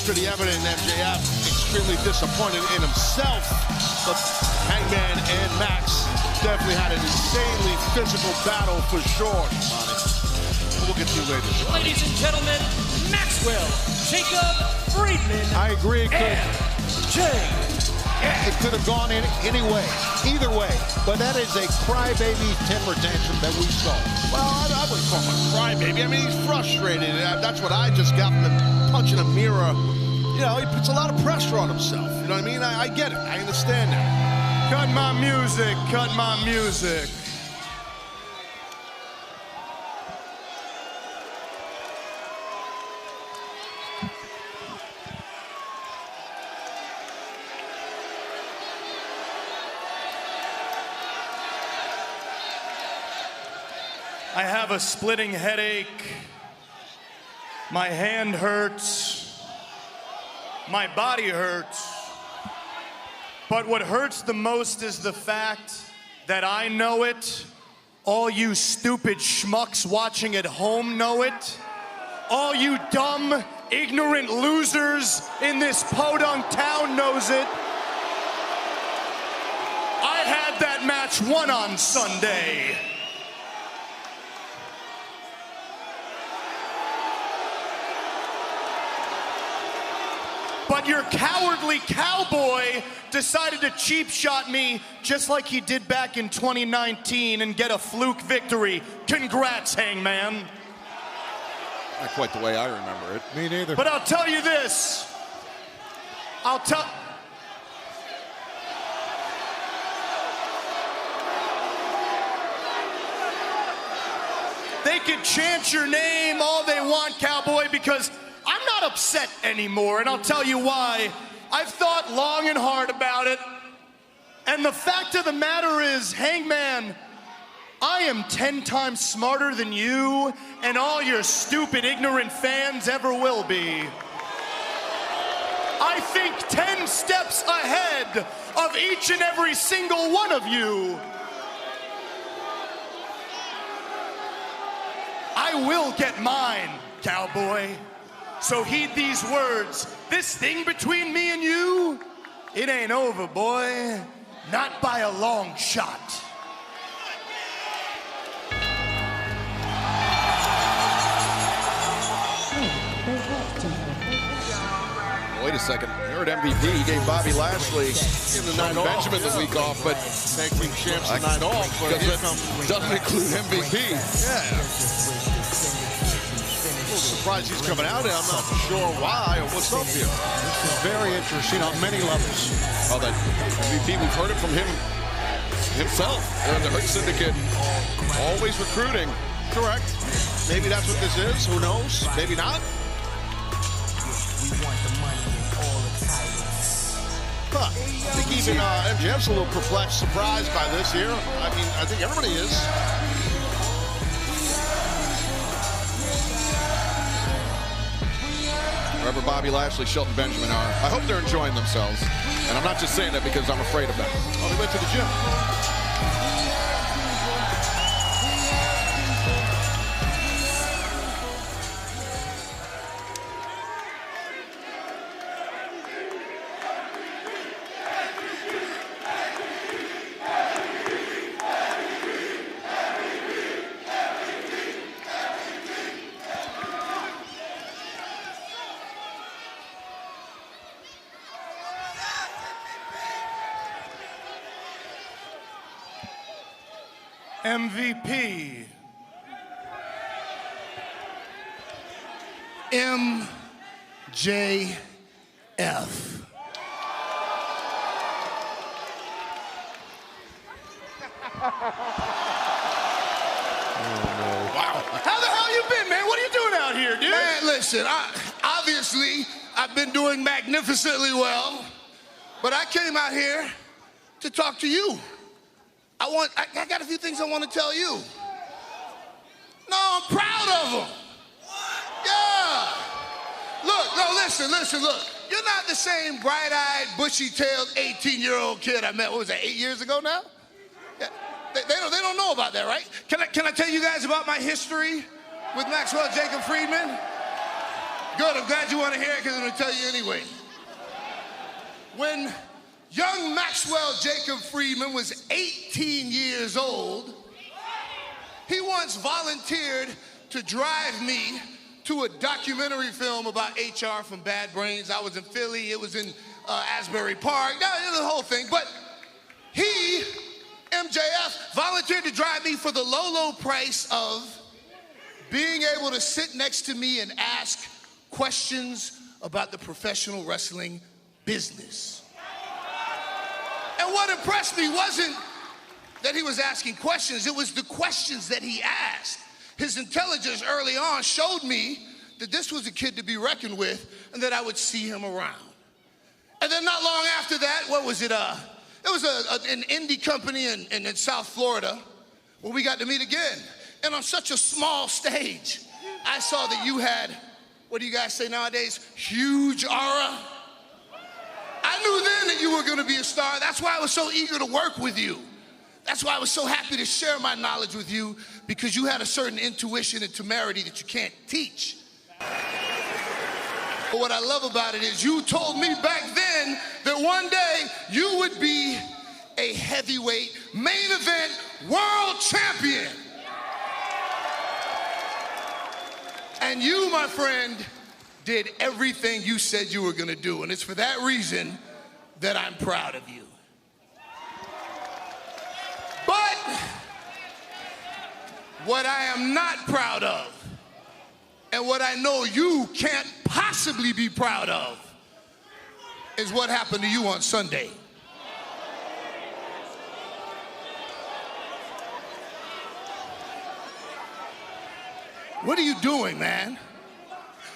was pretty evident MJF extremely disappointed in himself, but Hangman and Max definitely had an insanely physical battle for sure. We'll get to you later. Ladies and gentlemen, Maxwell Jacob Friedman. I agree. It could have gone in any way, either way, but that is a crybaby temper tantrum that we saw. Well, I wouldn't call him a crybaby. I mean, he's frustrated. That's what I just got from him punching a mirror. You know, he puts a lot of pressure on himself. You know what I mean? I get it. I understand that. Cut my music. Cut my music. I have a splitting headache. My hand hurts. My body hurts. But what hurts the most is the fact that I know it. All you stupid schmucks watching at home know it. All you dumb, ignorant losers in this podunk town knows it. I had that match won on Sunday. But your cowardly cowboy decided to cheap shot me just like he did back in 2019 and get a fluke victory. Congrats, Hangman. Not quite the way I remember it. Me neither. But I'll tell you this. They can chant your name all they want, cowboy, because I'm not upset anymore, and I'll tell you why. I've thought long and hard about it, and the fact of the matter is, Hangman, I am 10 times smarter than you and all your stupid, ignorant fans ever will be. I think 10 steps ahead of each and every single one of you. I will get mine, cowboy. So heed these words. This thing between me and you, it ain't over, boy. Not by a long shot. Wait a second. You heard MVP. He gave Bobby Lashley in the night Benjamin the week off, but tag team champs the night off because it doesn't include MVP. Yeah. A little surprised he's coming out, and I'm not sure why or what's up here. This is very interesting on many levels. Oh, that MVP, we've heard it from him himself. And the Hurt Syndicate, always recruiting. Correct. Maybe that's what this is. Who knows? Maybe not. Huh. I think even MJF's a little perplexed, surprised by this here. I mean, I think everybody is. Wherever Bobby Lashley, Shelton Benjamin are, I hope they're enjoying themselves. And I'm not just saying that because I'm afraid of them. Oh, they went to the gym. MVP. MJF. Wow. How the hell you been, man? What are you doing out here, dude? Man, listen, obviously, I've been doing magnificently well, but I came out here to talk to you. I got a few things I want to tell you. No, I'm proud of them. Yeah. Look, no, listen, look. You're not the same bright-eyed, bushy-tailed 18-year-old kid I met, what was that, 8 years ago now? Yeah. They don't know about that, right? Can I tell you guys about my history with Maxwell Jacob Friedman? Good, I'm glad you want to hear it because I'm going to tell you anyway. When young Maxwell Jacob Friedman was 18 years old, he once volunteered to drive me to a documentary film about HR from Bad Brains. I was in Philly, it was in Asbury Park, the whole thing. But he, MJF, volunteered to drive me for the low price of being able to sit next to me and ask questions about the professional wrestling business. And what impressed me wasn't that he was asking questions, it was the questions that he asked. His intelligence early on showed me that this was a kid to be reckoned with and that I would see him around. And then not long after that, what was it? It was an indie company in South Florida where we got to meet again. And on such a small stage, I saw that you had, what do you guys say nowadays? Huge aura. I knew then that you were going to be a star. That's why I was so eager to work with you. That's why I was so happy to share my knowledge with you, because you had a certain intuition and temerity that you can't teach. But what I love about it is you told me back then that one day you would be a heavyweight main event world champion. And you, my friend, did everything you said you were gonna do. And it's for that reason that I'm proud of you. But what I am not proud of, and what I know you can't possibly be proud of, is what happened to you on Sunday. What are you doing, man?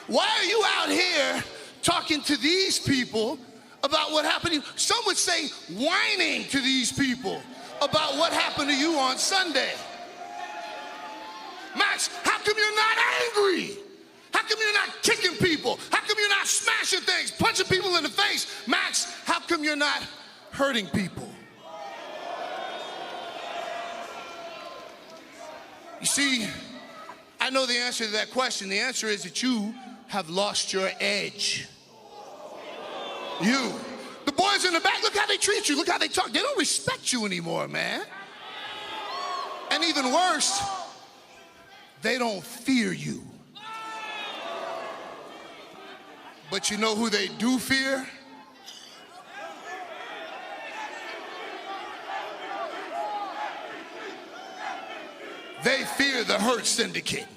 Why are you out here talking to these people about what happened to you? Some would say whining to these people about what happened to you on Sunday. Max, how come you're not angry? How come you're not kicking people? How come you're not smashing things, punching people in the face? Max, how come you're not hurting people? You see, I know the answer to that question. The answer is that you have lost your edge. You. The boys in the back, look how they treat you. Look how they talk. They don't respect you anymore, man. And even worse, they don't fear you. But you know who they do fear? They fear the Hurt Syndicate.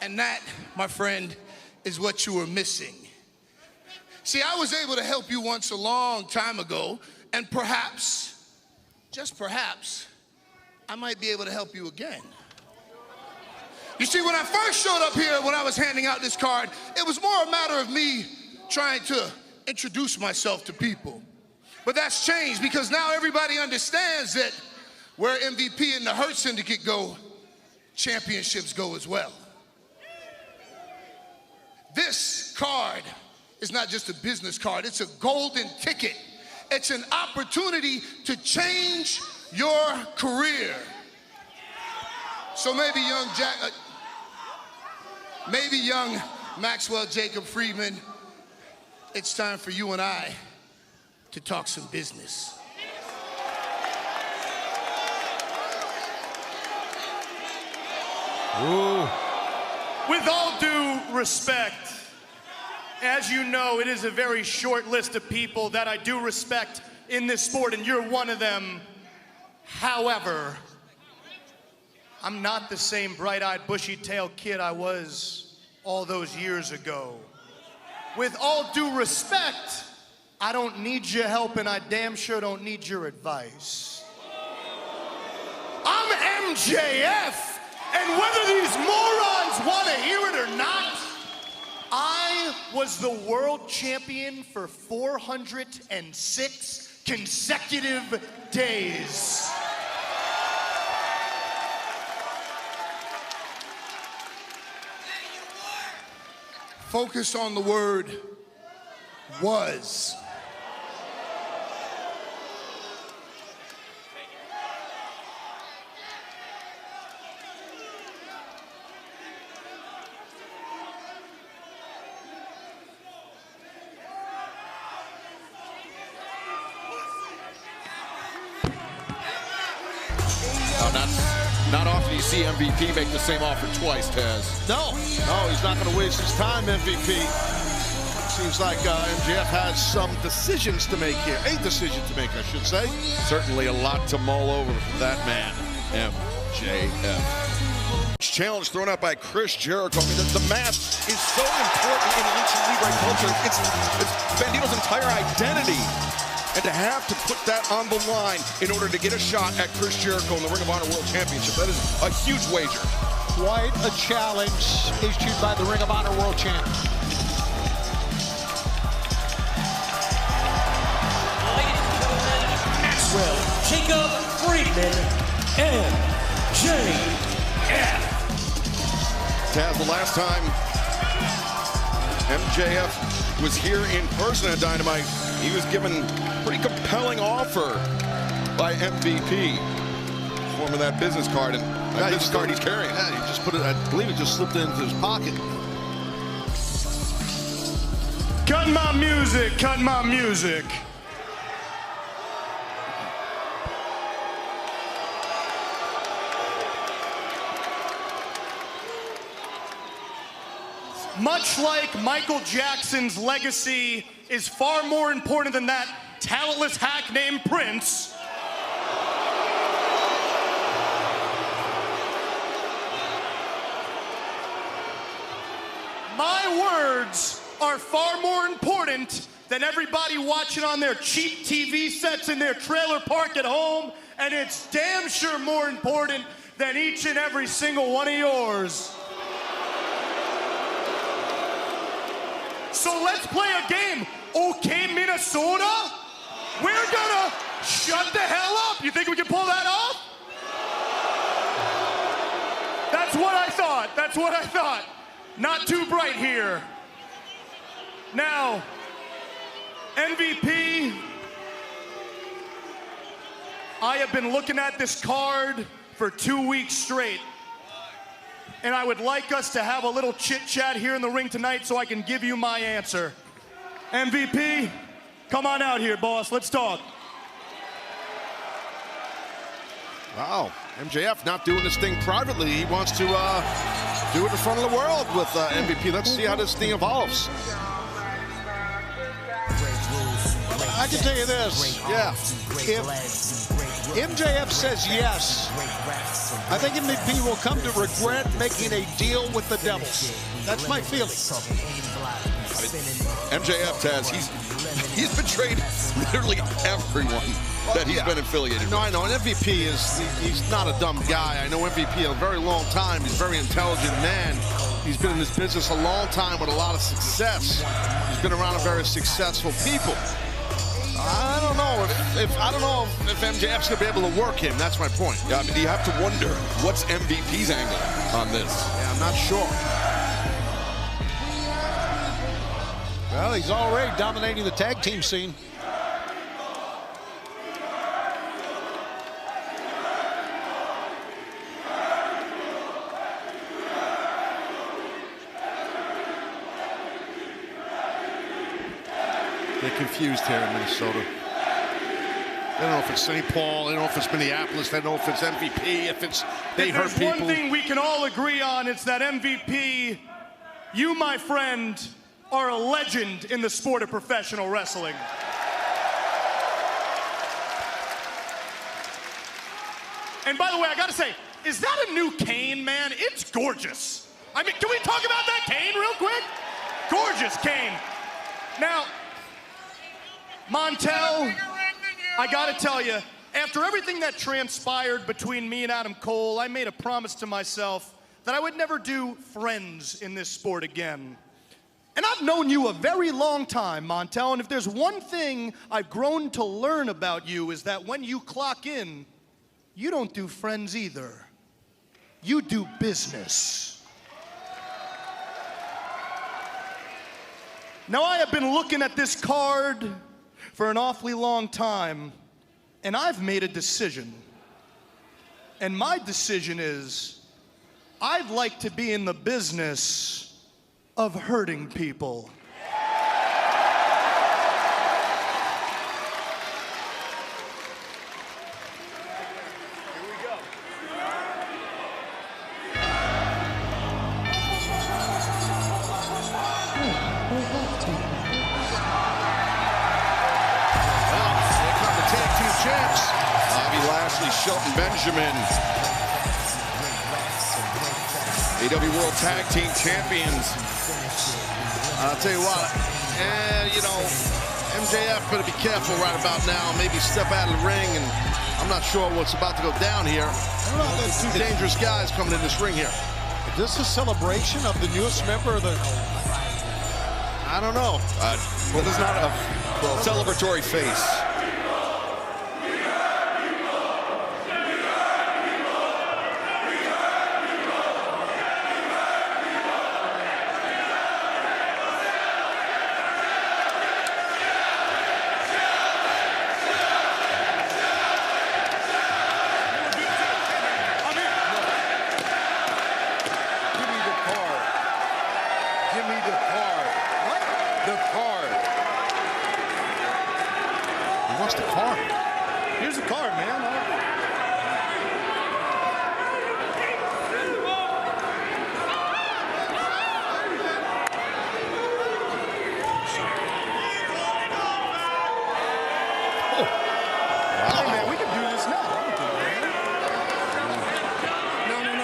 And that, my friend, is what you were missing. See, I was able to help you once a long time ago, and perhaps, just perhaps, I might be able to help you again. You see, when I first showed up here, when I was handing out this card, it was more a matter of me trying to introduce myself to people. But that's changed, because now everybody understands that where MVP and the Hurt Syndicate go, championships go as well. This card is not just a business card, it's a golden ticket. It's an opportunity to change your career. So maybe young Maxwell Jacob Friedman, it's time for you and I to talk some business. Ooh. With all due respect, as you know, it is a very short list of people that I do respect in this sport, and you're one of them. However, I'm not the same bright-eyed, bushy-tailed kid I was all those years ago. With all due respect, I don't need your help, and I damn sure don't need your advice. I'm MJF. And whether these morons want to hear it or not, I was the world champion for 406 consecutive days. Focus on the word was. Not often you see MVP make the same offer twice, Taz. No, he's not going to waste his time, MVP. Seems like MJF has some decisions to make here. A decision to make, I should say. Certainly a lot to mull over for that man, MJF. Challenge thrown out by Chris Jericho. I mean, the mask is so important in ancient Libre culture. It's Bandito's entire identity. And to have to put that on the line in order to get a shot at Chris Jericho in the Ring of Honor World Championship, that is a huge wager. Quite a challenge issued by the Ring of Honor World Champ. Maxwell, Jacob Friedman, MJF. Taz, the last time MJF was here in person at Dynamite, he was given a pretty compelling offer by MVP. Form of that business card, and that business card he's carrying. Yeah, he just put it, I believe it just slipped into his pocket. Cut my music, cut my music. Much like Michael Jackson's legacy is far more important than that talentless hack named Prince, my words are far more important than everybody watching on their cheap TV sets in their trailer park at home, and it's damn sure more important than each and every single one of yours. So let's play a game, okay, Minnesota? We're gonna shut the hell up. You think we can pull that off? That's what I thought, that's what I thought. Not too bright here. Now, MVP, I have been looking at this card for 2 weeks straight. And I would like us to have a little chit-chat here in the ring tonight so I can give you my answer. MVP, come on out here, boss. Let's talk. Wow, MJF not doing this thing privately. He wants to do it in front of the world with MVP. Let's see how this thing evolves. I can tell you this, yeah. If MJF says yes, I think MVP will come to regret making a deal with the devil. That's my feeling. MJF, Taz, he's betrayed literally everyone that he's been affiliated with. No, I know. And MVP he's not a dumb guy. I know MVP a very long time. He's a very intelligent man. He's been in this business a long time with a lot of success. He's been around very successful people. I don't know if MJF's gonna be able to work him. That's my point. Yeah, I mean, you have to wonder what's MVP's angle on this. Yeah, I'm not sure. Well, he's already dominating the tag team scene. They're confused here in Minnesota. They don't know if it's St. Paul, they don't know if it's Minneapolis, they don't know if it's MVP, if it's they hurt people. There's one thing we can all agree on, it's that MVP, you, my friend, are a legend in the sport of professional wrestling. And by the way, I gotta say, is that a new cane, man? It's gorgeous. I mean, can we talk about that cane real quick? Gorgeous cane. Now, Montel, I gotta tell you, after everything that transpired between me and Adam Cole, I made a promise to myself that I would never do friends in this sport again. And I've known you a very long time, Montel, and if there's one thing I've grown to learn about you is that when you clock in, you don't do friends either. You do business. Now, I have been looking at this card for an awfully long time, and I've made a decision. And my decision is, I'd like to be in the business of hurting people. Here we go. Lashley, Shelton Benjamin, AEW World Tag Team Champions. I'll tell you what, you know, MJF better be careful right about now. Maybe step out of the ring, and I'm not sure what's about to go down here. There's two dangerous guys coming in this ring here. Is this a celebration of the newest member of the... I don't know. Well, there's not a celebratory face. Give me the card. What? The card. He wants the card. Here's the card, man. Hey, man, we can do this now.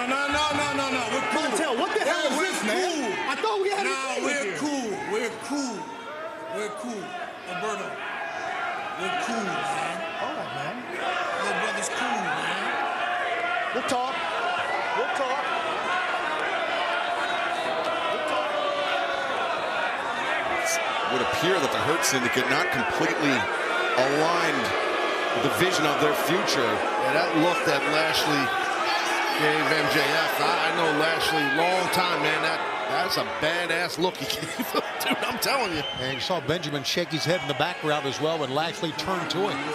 No. We're cool. Tell, what the hell is this, man? I thought we had We're cool. Roberto, we're cool, man. All right, man. Your brother's cool, man. We'll talk. It would appear that the Hurt Syndicate not completely aligned with the vision of their future. Yeah, that look that Lashley gave MJF. I know Lashley long time, man. That's a badass look he gave him, dude. I'm telling you. And you saw Benjamin shake his head in the background as well when Lashley turned to him. Yeah,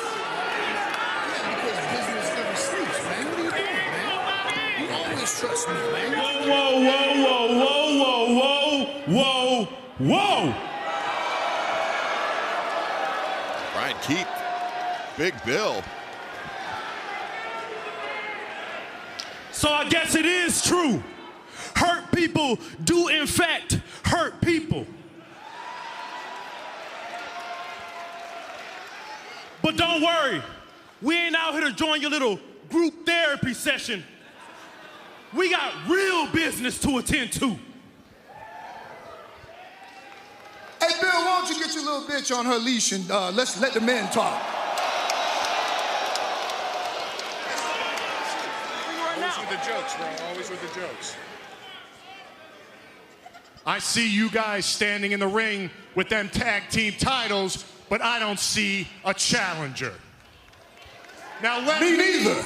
because business never sleeps, man. What are you doing, man? You always trust me, man. Whoa! Brian Keith, Big Bill. So I guess it is true. Hurt people do, in fact, hurt people. But don't worry. We ain't out here to join your little group therapy session. We got real business to attend to. Hey, Bill, why don't you get your little bitch on her leash and let's let the men talk. Always with the jokes, bro. Always with the jokes. I see you guys standing in the ring with them tag team titles, but I don't see a challenger. Now let me neither.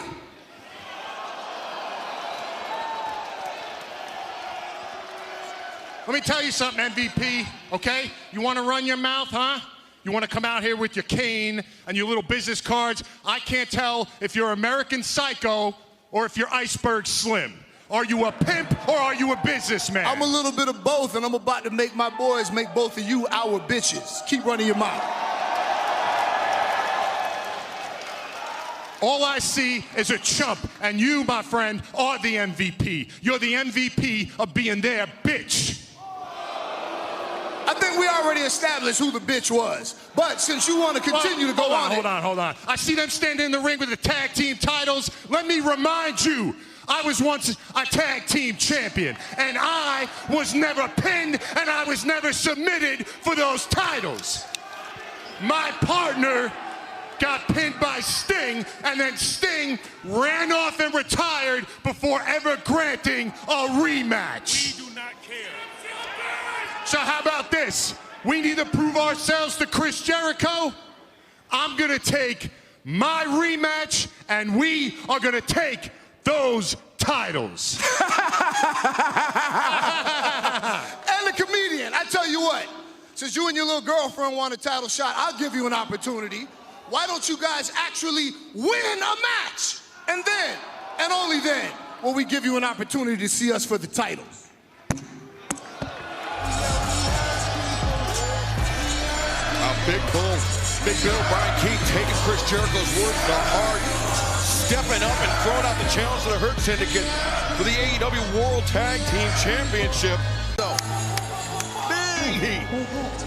Let me tell you something, MVP, okay? You want to run your mouth, huh? You want to come out here with your cane and your little business cards? I can't tell if you're American Psycho or if you're Iceberg Slim. Are you a pimp or are you a businessman? I'm a little bit of both, and I'm about to make my boys make both of you our bitches. Keep running your mouth. All I see is a chump, and you, my friend, are the MVP. You're the MVP of being their bitch. I think we already established who the bitch was. But since you want to continue to go on. Hold on. I see them standing in the ring with the tag team titles. Let me remind you, I was once a tag team champion, and I was never pinned, and I was never submitted for those titles. My partner got pinned by Sting, and then Sting ran off and retired before ever granting a rematch. We do not care. So how about this? We need to prove ourselves to Chris Jericho. I'm gonna take my rematch, and we are gonna take those titles. And the comedian, I tell you what, since you and your little girlfriend want a title shot, I'll give you an opportunity. Why don't you guys actually win a match? And then, and only then, will we give you an opportunity to see us for the titles. Big Bill, Brian Keith taking Chris Jericho's word to heart, stepping up and throwing out the challenge to the Hurt Syndicate for the AEW World Tag Team Championship. So, big heat.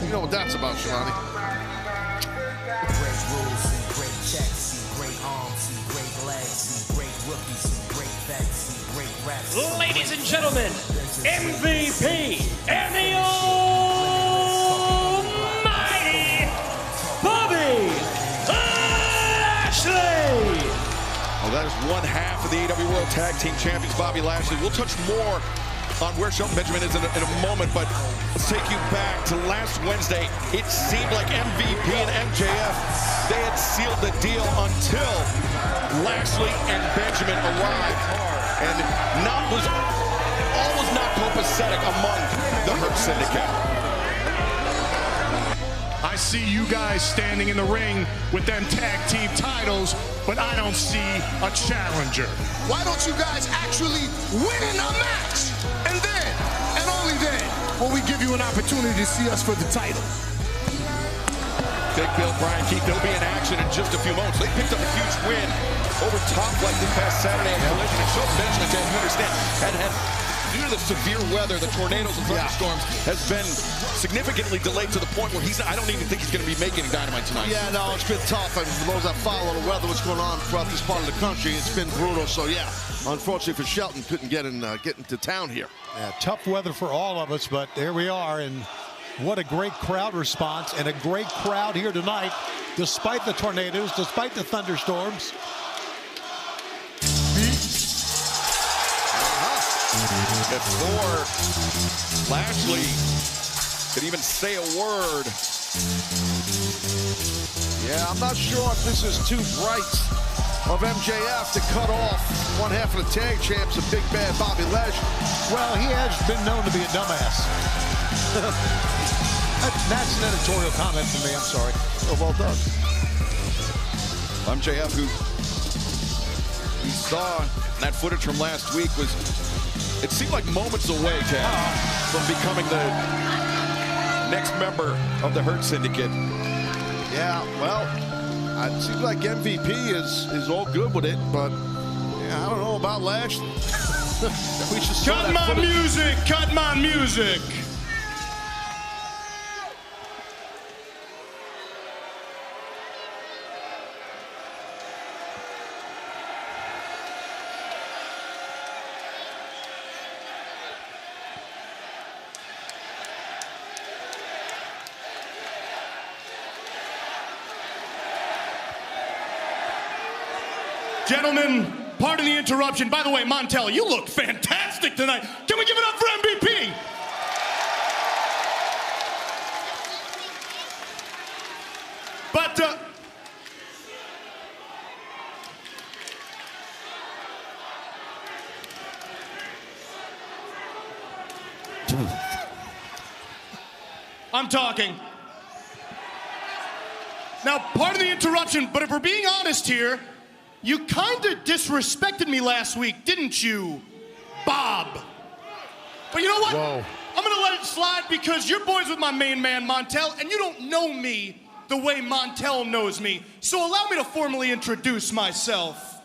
You know what that's about, Shani. Great rules and great checks, see great arms, see great legs. ladies and gentlemen, MVP and the almighty Bobby Lashley. Well, that is one half of the AEW World Tag Team Champions, Bobby Lashley. We'll touch more on where Shelton Benjamin is in a moment, but let's take you back to last Wednesday. It seemed like MVP and MJF, they had sealed the deal until Lashley and Benjamin arrived. And all was not copacetic among the Hurt Syndicate. I see you guys standing in the ring with them tag team titles, but I don't see a challenger. Why don't you guys actually win in a match? And then, and only then, will we give you an opportunity to see us for the title. Big Bill, Brian Keith, they'll be in action in just a few moments. They picked up a huge win over Top Flight this past Saturday at Collision. And Shelton Benjamin, as you understand, due to the severe weather, the tornadoes and thunderstorms, has been significantly delayed to the point where I don't even think he's going to be making Dynamite tonight. Yeah, no, it's been tough. And for those that follow the weather, what's going on throughout this part of the country, it's been brutal. So, yeah, unfortunately for Shelton, couldn't get into town here. Yeah, tough weather for all of us, but there we are. And what a great crowd response and a great crowd here tonight, despite the tornadoes, despite the thunderstorms. Before Lashley could even say a word. Yeah, I'm not sure if this is too bright of MJF to cut off one half of the tag champs, a big bad Bobby Lashley. Well, he has been known to be a dumbass. That's an editorial comment from me, I'm sorry. Oh, well done. MJF, who we saw that footage from last week, it seemed like moments away, Ted, from becoming the next member of the Hurt Syndicate. Yeah, well, it seems like MVP is all good with it, but yeah, I don't know about Lashley. We should cut my music, cut my music. Gentlemen, pardon the interruption. By the way, Montel, you look fantastic tonight. Can we give it up for MVP? But, I'm talking. Now, pardon the interruption, but if we're being honest here, you kind of disrespected me last week, didn't you, Bob? But you know what? Whoa. I'm gonna let it slide because you're boys with my main man, Montel, and you don't know me the way Montel knows me. So allow me to formally introduce myself.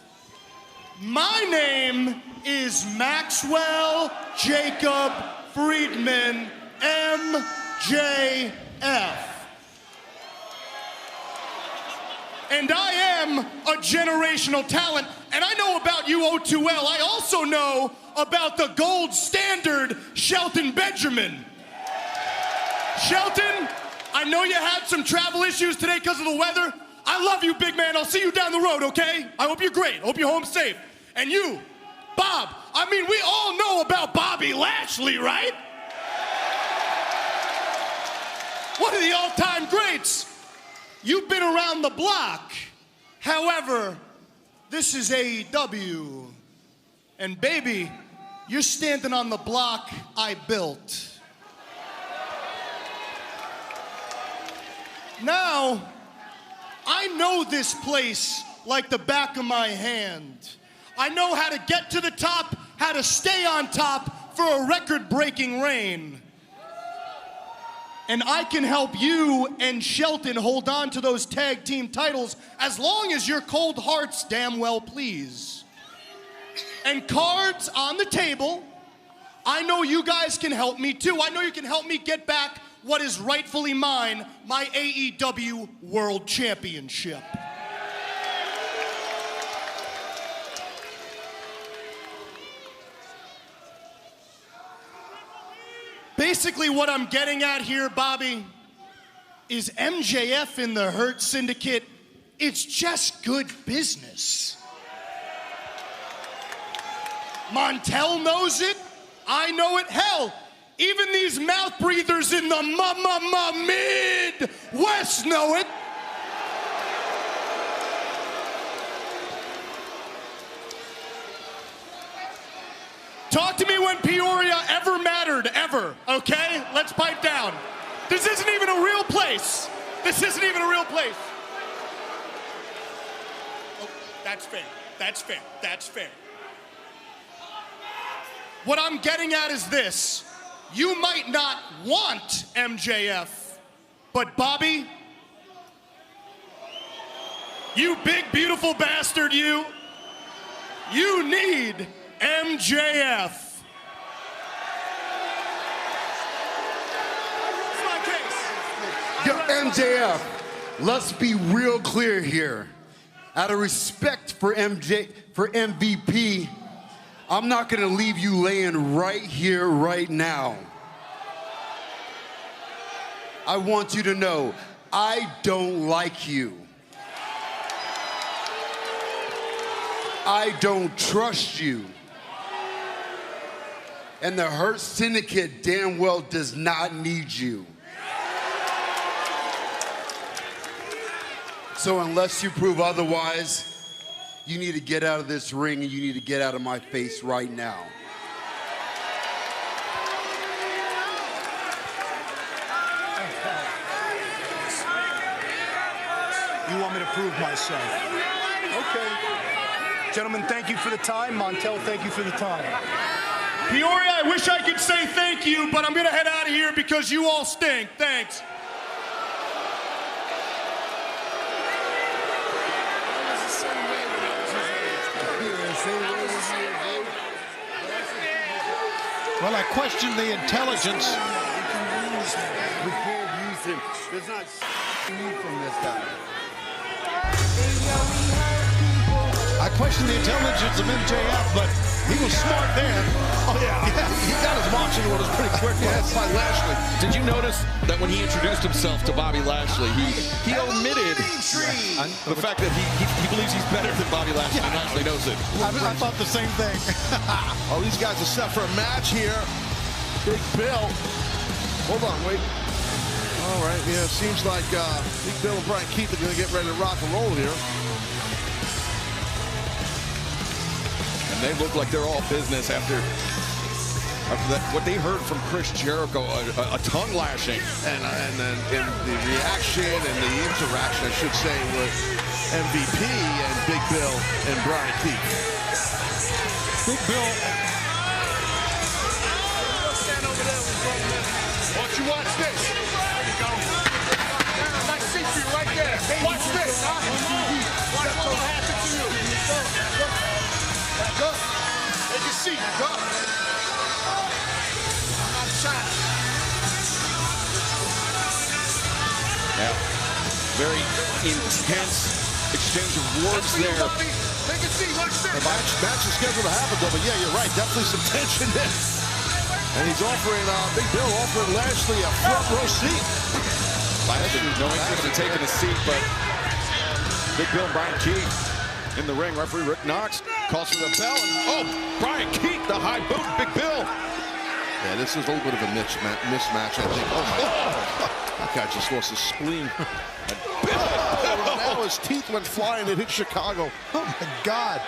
My name is Maxwell Jacob Friedman, MJF. And I am a generational talent, and I know about you oh too well. I also know about the gold standard, Shelton Benjamin. Shelton, I know you had some travel issues today because of the weather. I love you, big man. I'll see you down the road, okay? I hope you're great. I hope you're home safe. And you, Bob, I mean, we all know about Bobby Lashley, right? One of the all-time greats. You've been around the block. However, this is AEW. And baby, you're standing on the block I built. Now, I know this place like the back of my hand. I know how to get to the top, how to stay on top for a record-breaking reign. And I can help you and Shelton hold on to those tag team titles as long as your cold hearts damn well please. And cards on the table, I know you guys can help me too. I know you can help me get back what is rightfully mine, my AEW World Championship. Basically what I'm getting at here, Bobby, is MJF in the Hurt Syndicate, it's just good business. Montel knows it, I know it, hell, even these mouth breathers in the Midwest know it. Talk to me when Peoria ever mattered, ever, okay? Let's pipe down. This isn't even a real place. This isn't even a real place. Oh, that's fair, that's fair, that's fair. What I'm getting at is this. You might not want MJF, but Bobby, you big, beautiful bastard, you need MJF. It's my case. Yo, MJF, let's be real clear here. Out of respect for MVP, I'm not gonna leave you laying right here, right now. I want you to know, I don't like you. I don't trust you. And the Hurt Syndicate damn well does not need you. So unless you prove otherwise, you need to get out of this ring and you need to get out of my face right now. You want me to prove myself? Okay. Gentlemen, thank you for the time. Montel, thank you for the time. Peoria, I wish I could say thank you, but I'm gonna head out of here because you all stink. Thanks. Well, I question the intelligence. We can't use him. There's not need from this guy. I question the intelligence of MJF, but he was smart there. Oh, yeah. He got his marching orders pretty quick by Lashley. Did you notice that when he introduced himself to Bobby Lashley, he omitted the fact that he believes he's better than Bobby Lashley, and Lashley knows it. I thought the same thing. Oh, these guys are set for a match here. Big Bill. Hold on, wait. All right, yeah, it seems like Big Bill and Brian Keith are going to get ready to rock and roll here. And they look like they're all business after that. What they heard from Chris Jericho, a tongue lashing, And the reaction and the interaction, I should say, with MVP and Big Bill and Brian Keith. Big Bill. Why don't you watch this? There you go. Nice seat for you right there. Watch this. Watch what will happen to you. Back up. Take your seat. Go. I'm not shy. now, very intense exchange of words there. Take a seat. Watch this. The match is scheduled to happen, though, but yeah, you're right. Definitely some tension there. And he's offering, Big Bill offering Lashley a front row seat. Lashley knowing he's going to take a seat, but Big Bill and Brian Keith in the ring. Referee Rick Knox calls for the bell. And, Brian Keith, the high boot, Big Bill. Yeah, this is a little bit of a mismatch, I think. Oh, my God. That guy just lost his spleen. And now his teeth went flying and hit Chicago. Oh, my God.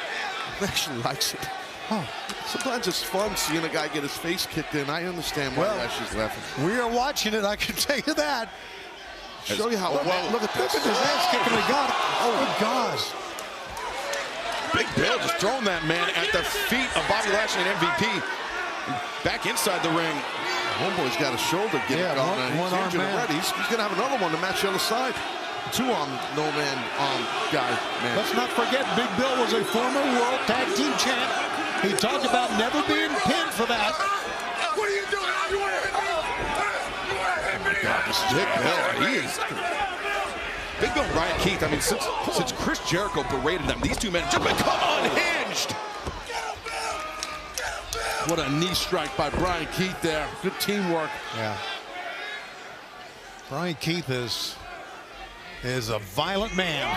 Lashley likes it. Oh, sometimes it's fun seeing a guy get his face kicked in. I understand why Lashley's laughing. We are watching it, I can tell you that. Show you how well. Look at this. Look at his ass kicking. We got it. Oh, my gosh. Big Bill just throwing that man at the feet of Bobby Lashley and MVP. Back inside the ring. Homeboy's got a shoulder gimmick on. He's injured already. He's going to have another one to match the other side. Two-arm, no-man guy. Man. Let's not forget, Big Bill was a former World Tag Team champ. He talked about never being pinned for that. What are you doing? You want to hit me? You want to hit me? God, this is Big Bill. He is. Big Bill and Brian Keith, I mean, since Chris Jericho berated them, these two men just become unhinged. What a knee strike by Brian Keith there. Good teamwork. Yeah. Brian Keith is a violent man.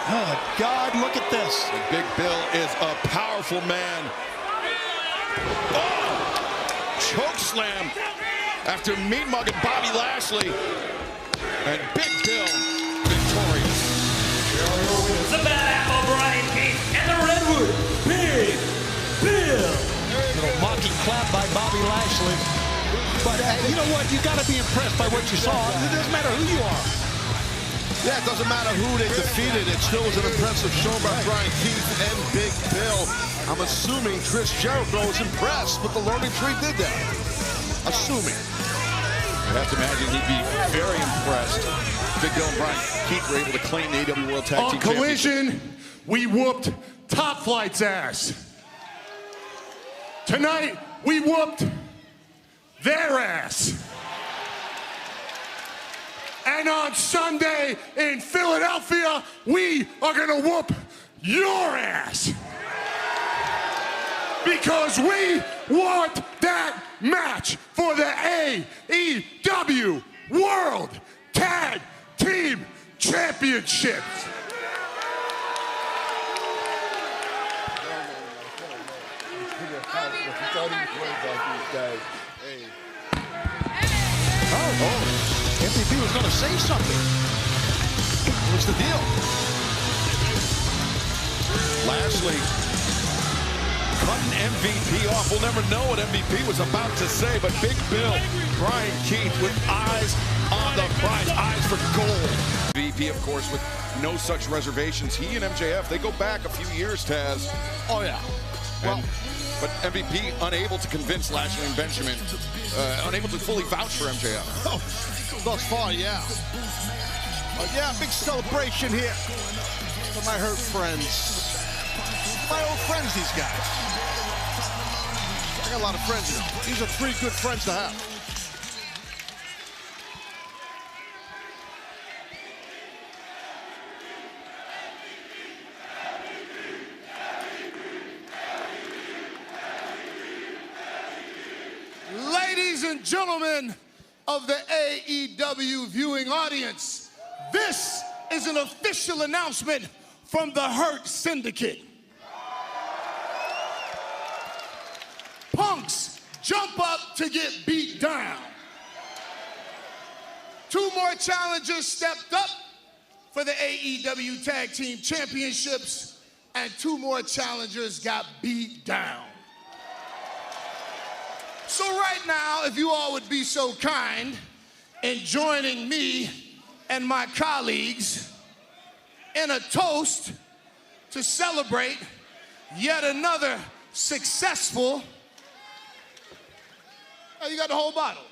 Oh, God, look at this. And Big Bill is a powerful man. Oh! Choke slam after meat-mugging Bobby Lashley. And Big Bill victorious. The bad apple, Brian Keith, and the Redwood, Big Bill. Little mocking clap by Bobby Lashley. But you know what? You got to be impressed by what you saw. It doesn't matter who you are. Yeah, it doesn't matter who they defeated. It still was an impressive show by Brian Keith and Big Bill. I'm assuming Chris Jericho was impressed with the loading tree did that. Assuming. I have to imagine he'd be very impressed. Big Bill and Brian Keith were able to claim the AEW World Tag Team Championship. On Collision, we whooped Top Flight's ass. Tonight, we whooped their ass. And on Sunday in Philadelphia, we are gonna whoop your ass. Because we want that match for the AEW World Tag Team Championships. MVP was going to say something. What's the deal? Lashley cutting MVP off. We'll never know what MVP was about to say, but Big Bill, Brian Keith with eyes on the prize, eyes for gold. MVP, of course, with no such reservations. He and MJF, they go back a few years, Taz. Oh, yeah. Well, but MVP unable to convince Lashley and Benjamin, unable to fully vouch for MJF. Oh, thus far, yeah. Yeah, big celebration here for my hurt friends. My old friends, these guys. I got a lot of friends here. These are 3 good friends to have. Ladies and gentlemen of the AEW viewing audience, this is an official announcement from the Hurt Syndicate. Punks jump up to get beat down. 2 more challengers stepped up for the AEW Tag Team Championships, and 2 more challengers got beat down. So right now, if you all would be so kind in joining me and my colleagues in a toast to celebrate yet another successful. Oh, you got the whole bottle.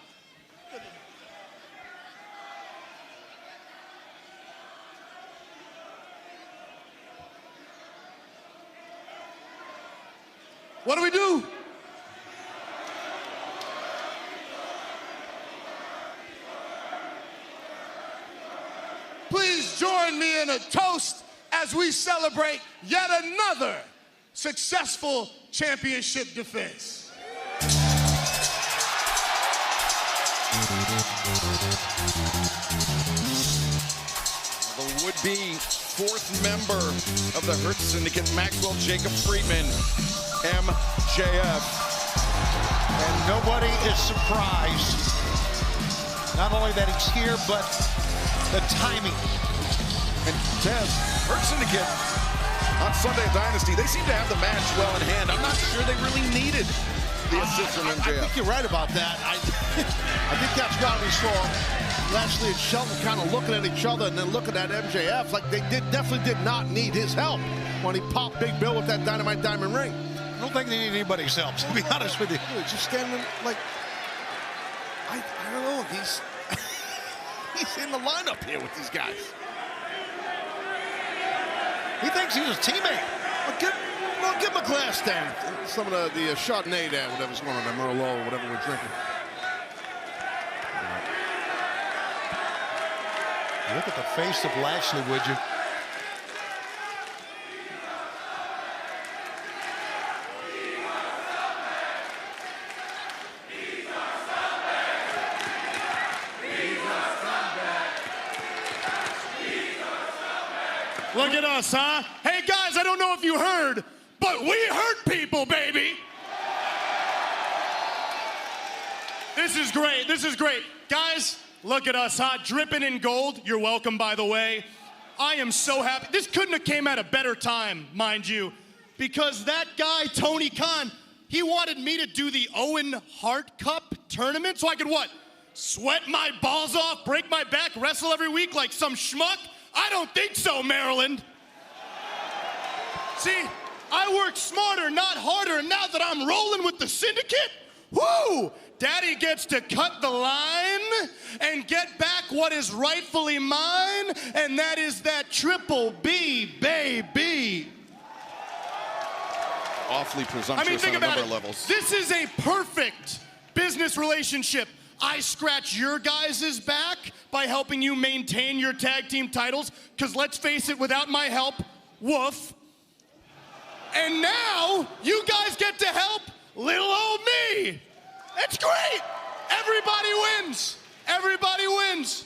What do we do? Please join me in a toast as we celebrate yet another successful championship defense. The would-be 4th member of the Hurt Syndicate, Maxwell Jacob Friedman, MJF. And nobody is surprised. Not only that he's here, but the timing. And Taz, Hurt Syndicate on Sunday Dynasty, they seem to have the match well in hand. I'm not sure they really needed the assist from MJF. I think you're right about that. I think that's why we saw Lashley and Shelton kind of looking at each other and then looking at MJF like they definitely did not need his help when he popped Big Bill with that Dynamite Diamond ring. I don't think they need anybody's help, to be honest with you. He's just standing like, I don't know, he's in the lineup here with these guys. He thinks he's his teammate. Well, give him a glass then. Some of the Chardonnay there, whatever's going on, the Merlot, whatever we're drinking. Look at the face of Lashley, would you? Look at us, huh? Hey, guys, I don't know if you heard, but we hurt people, baby. This is great. This is great. Guys, look at us, huh? Dripping in gold. You're welcome, by the way. I am so happy. This couldn't have came at a better time, mind you, because that guy, Tony Khan, he wanted me to do the Owen Hart Cup tournament so I could what? Sweat my balls off, break my back, wrestle every week like some schmuck? I don't think so, Maryland. See, I work smarter, not harder, and now that I'm rolling with the syndicate, whoo! Daddy gets to cut the line and get back what is rightfully mine, and that is that Triple B, baby. Awfully presumptuous think on a about number it. of levels. This is a perfect business relationship. I scratch your guys' back by helping you maintain your tag team titles, because let's face it, without my help, woof. And now you guys get to help little old me. It's great. Everybody wins. Everybody wins.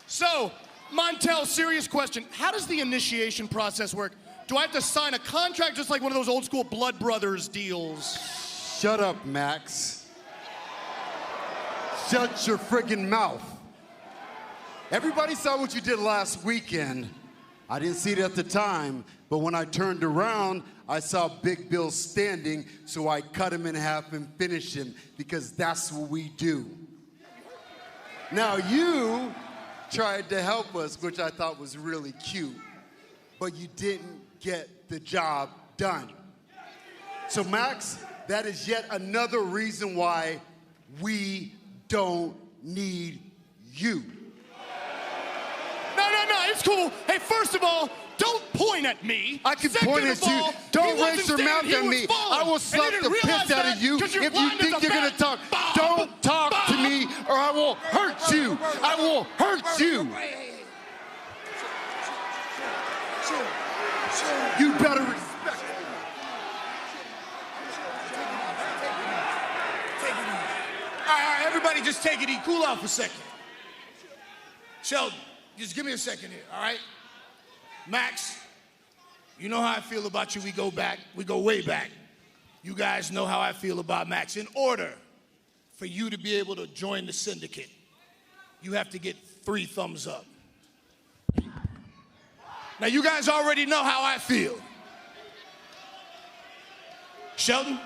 So, Montel, serious question. How does the initiation process work? Do I have to sign a contract just like one of those old school Blood Brothers deals? Shut up, Max. Shut your friggin' mouth. Everybody saw what you did last weekend. I didn't see it at the time, but when I turned around, I saw Big Bill standing, so I cut him in half and finished him, because that's what we do. Now, you tried to help us, which I thought was really cute, but you didn't get the job done. So, Max, that is yet another reason why we don't need you. No, it's cool. Hey, first of all, don't point at me. I can Second point of at you. all, Don't he raise your wasn't mouth standing, at he me. was falling. I will And slap you the didn't piss realize out that of you 'cause you're if you blind as think a you're gonna bat. talk. Bob, Don't talk to Bob. me or I will hurt you. I will hurt you. You better respect me. All right, everybody just take it easy. Cool out for a second. Sheldon, just give me a second here, all right? Max, you know how I feel about you. We go back. We go way back. You guys know how I feel about Max. In order for you to be able to join the syndicate, you have to get 3 thumbs up. Now, you guys already know how I feel. Sheldon?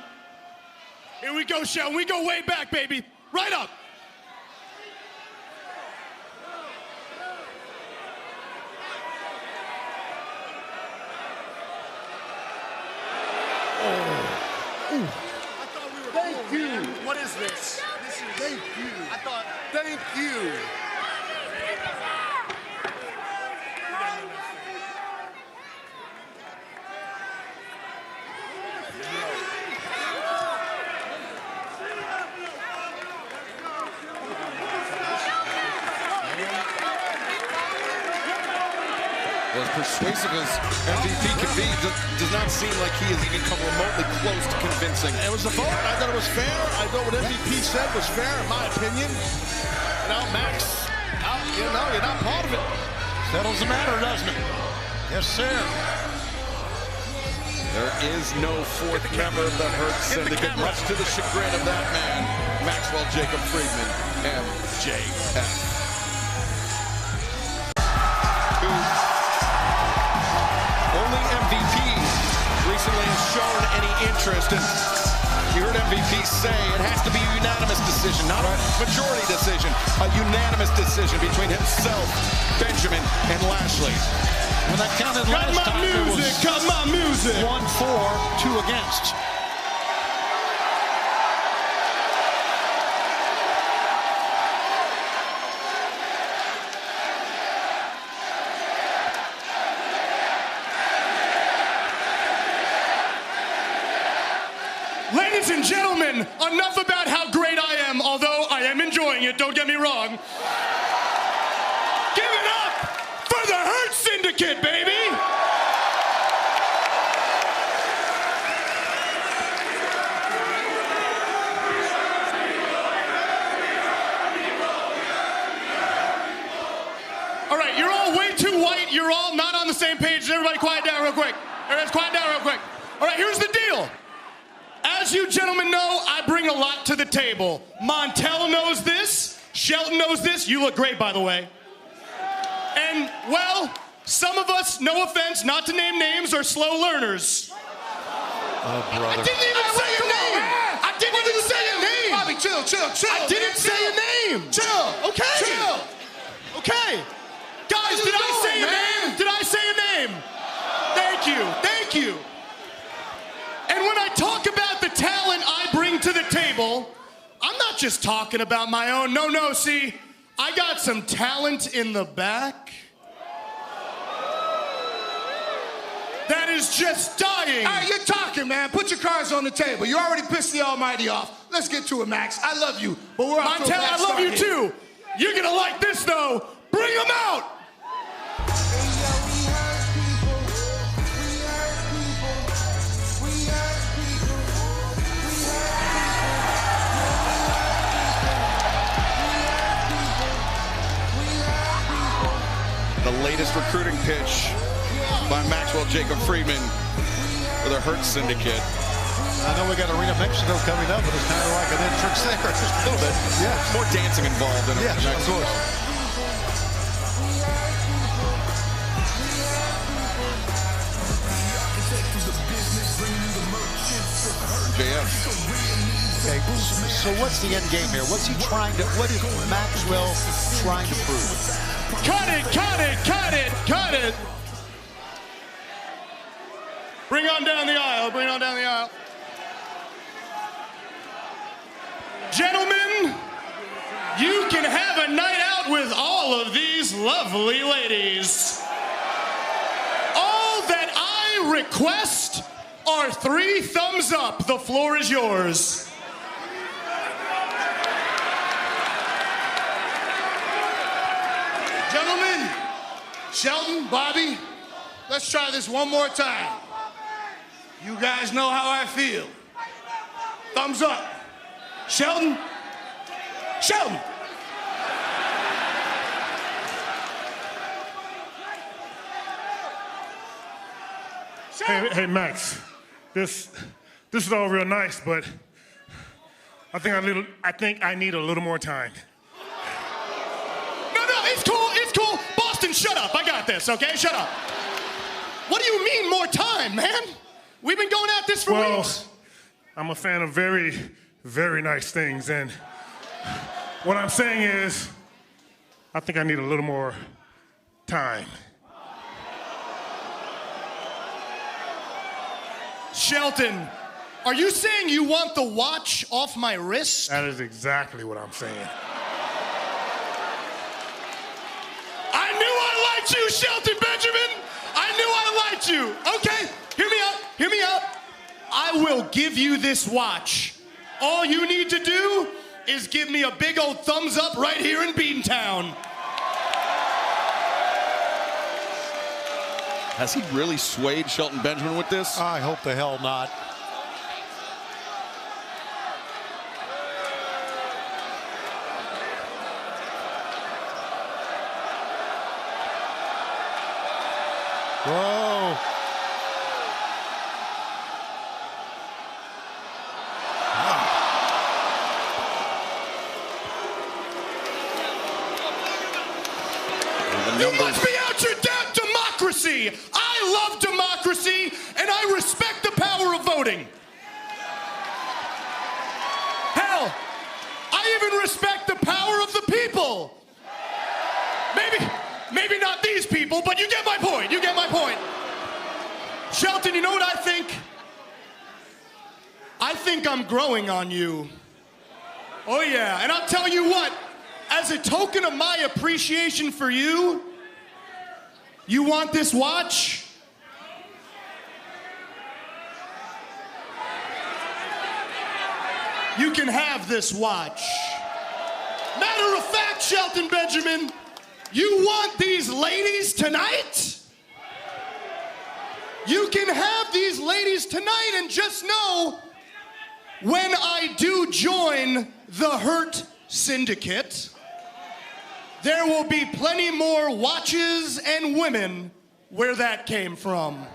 Here we go, Sheldon. We go way back, baby. Right up. Thank you. What is this? Thank you. I thought. Thank you. As persuasive as MVP can be, does not seem like he has even come remotely close to convincing. It was a vote. I thought it was fair. I thought what MVP said was fair, in my opinion. Max, you're not part of it. Settles the matter, doesn't it? Yes, sir. There is no 4th member of the Hurt Syndicate, much to the chagrin of that man, Maxwell Jacob Friedman, MJF. Only MVP recently has shown any interest, and you heard MVP say it has to be a unanimous decision, not a majority decision, a unanimous decision between himself, Benjamin, and Lashley. When that counted last time, it was Cut my music. 1-4, 2 against. Ladies and gentlemen, enough about how great I am, although I am enjoying it, don't get me wrong. Give it up for the Hurt Syndicate, baby! All right, you're all way too white. You're all not on the same page as everybody. quiet down real quick. Everybody quiet down real quick. All right, here's the deal. As you gentlemen know, I bring a lot to the table. Montel knows this. Shelton knows this. You look great, by the way. And, well, some of us, no offense, not to name names, are slow learners. Oh, brother. I didn't even say your name. I didn't even say your name. Bobby, chill. I didn't say your name. Chill. Okay. Chill. Okay. Guys, did I say your name? Did I say your name? Thank you. And when I talk about the talent I bring to the table, I'm not just talking about my own. No, see, I got some talent in the back that is just dying. All right, you're talking, man. Put your cards on the table. You already pissed the almighty off. Let's get to it, Max. I love you, but we're off to a Montel, bad I love start you here. too. You're gonna like this though. Bring them out. The latest recruiting pitch by Maxwell Jacob Friedman for the Hurt Syndicate. I know we got Arena Mexico coming up, but it's kind of like an entrance there. Just A little bit. Yeah. More dancing involved than Yes, of course. MJF. Okay, so what's the end game here? What is Maxwell trying to prove? Cut it. Bring on down the aisle. Gentlemen, you can have a night out with all of these lovely ladies. All that I request are 3 thumbs up. The floor is yours. Gentlemen, Shelton, Bobby, let's try this one more time. You guys know how I feel. Thumbs up. Shelton. Hey, Max. This is all real nice, but I think I need a little more time. No, it's cool. Boston, shut up. I got this, okay? Shut up. What do you mean more time, man? We've been going at this for weeks. I'm a fan of very, very nice things, and what I'm saying is, I think I need a little more time. Shelton, are you saying you want the watch off my wrist? That is exactly what I'm saying. I knew I liked you, Shelton Benjamin. I knew I liked you. Okay, hear me out. I will give you this watch. All you need to do is give me a big old thumbs up right here in Beantown. Has he really swayed Shelton Benjamin with this? I hope the hell not. Whoa. You must be out your damn democracy. I love democracy, and I respect the power of voting. Hell, I even respect the power of the people. Maybe not these people, but you get my point. Shelton, you know what I think? I think I'm growing on you. Oh yeah, and I'll tell you what, as a token of my appreciation for you, you want this watch? You can have this watch. Matter of fact, Shelton Benjamin, you want these ladies tonight? You can have these ladies tonight, and just know, when I do join the Hurt Syndicate, there will be plenty more watches and women where that came from.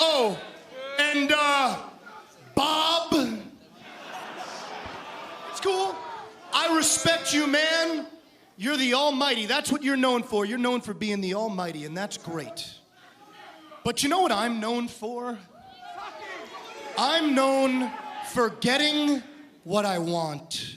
Oh. And, Bob. It's cool. I respect you, man. You're the almighty. That's what you're known for. You're known for being the almighty, and that's great. But you know what I'm known for? I'm known for getting what I want.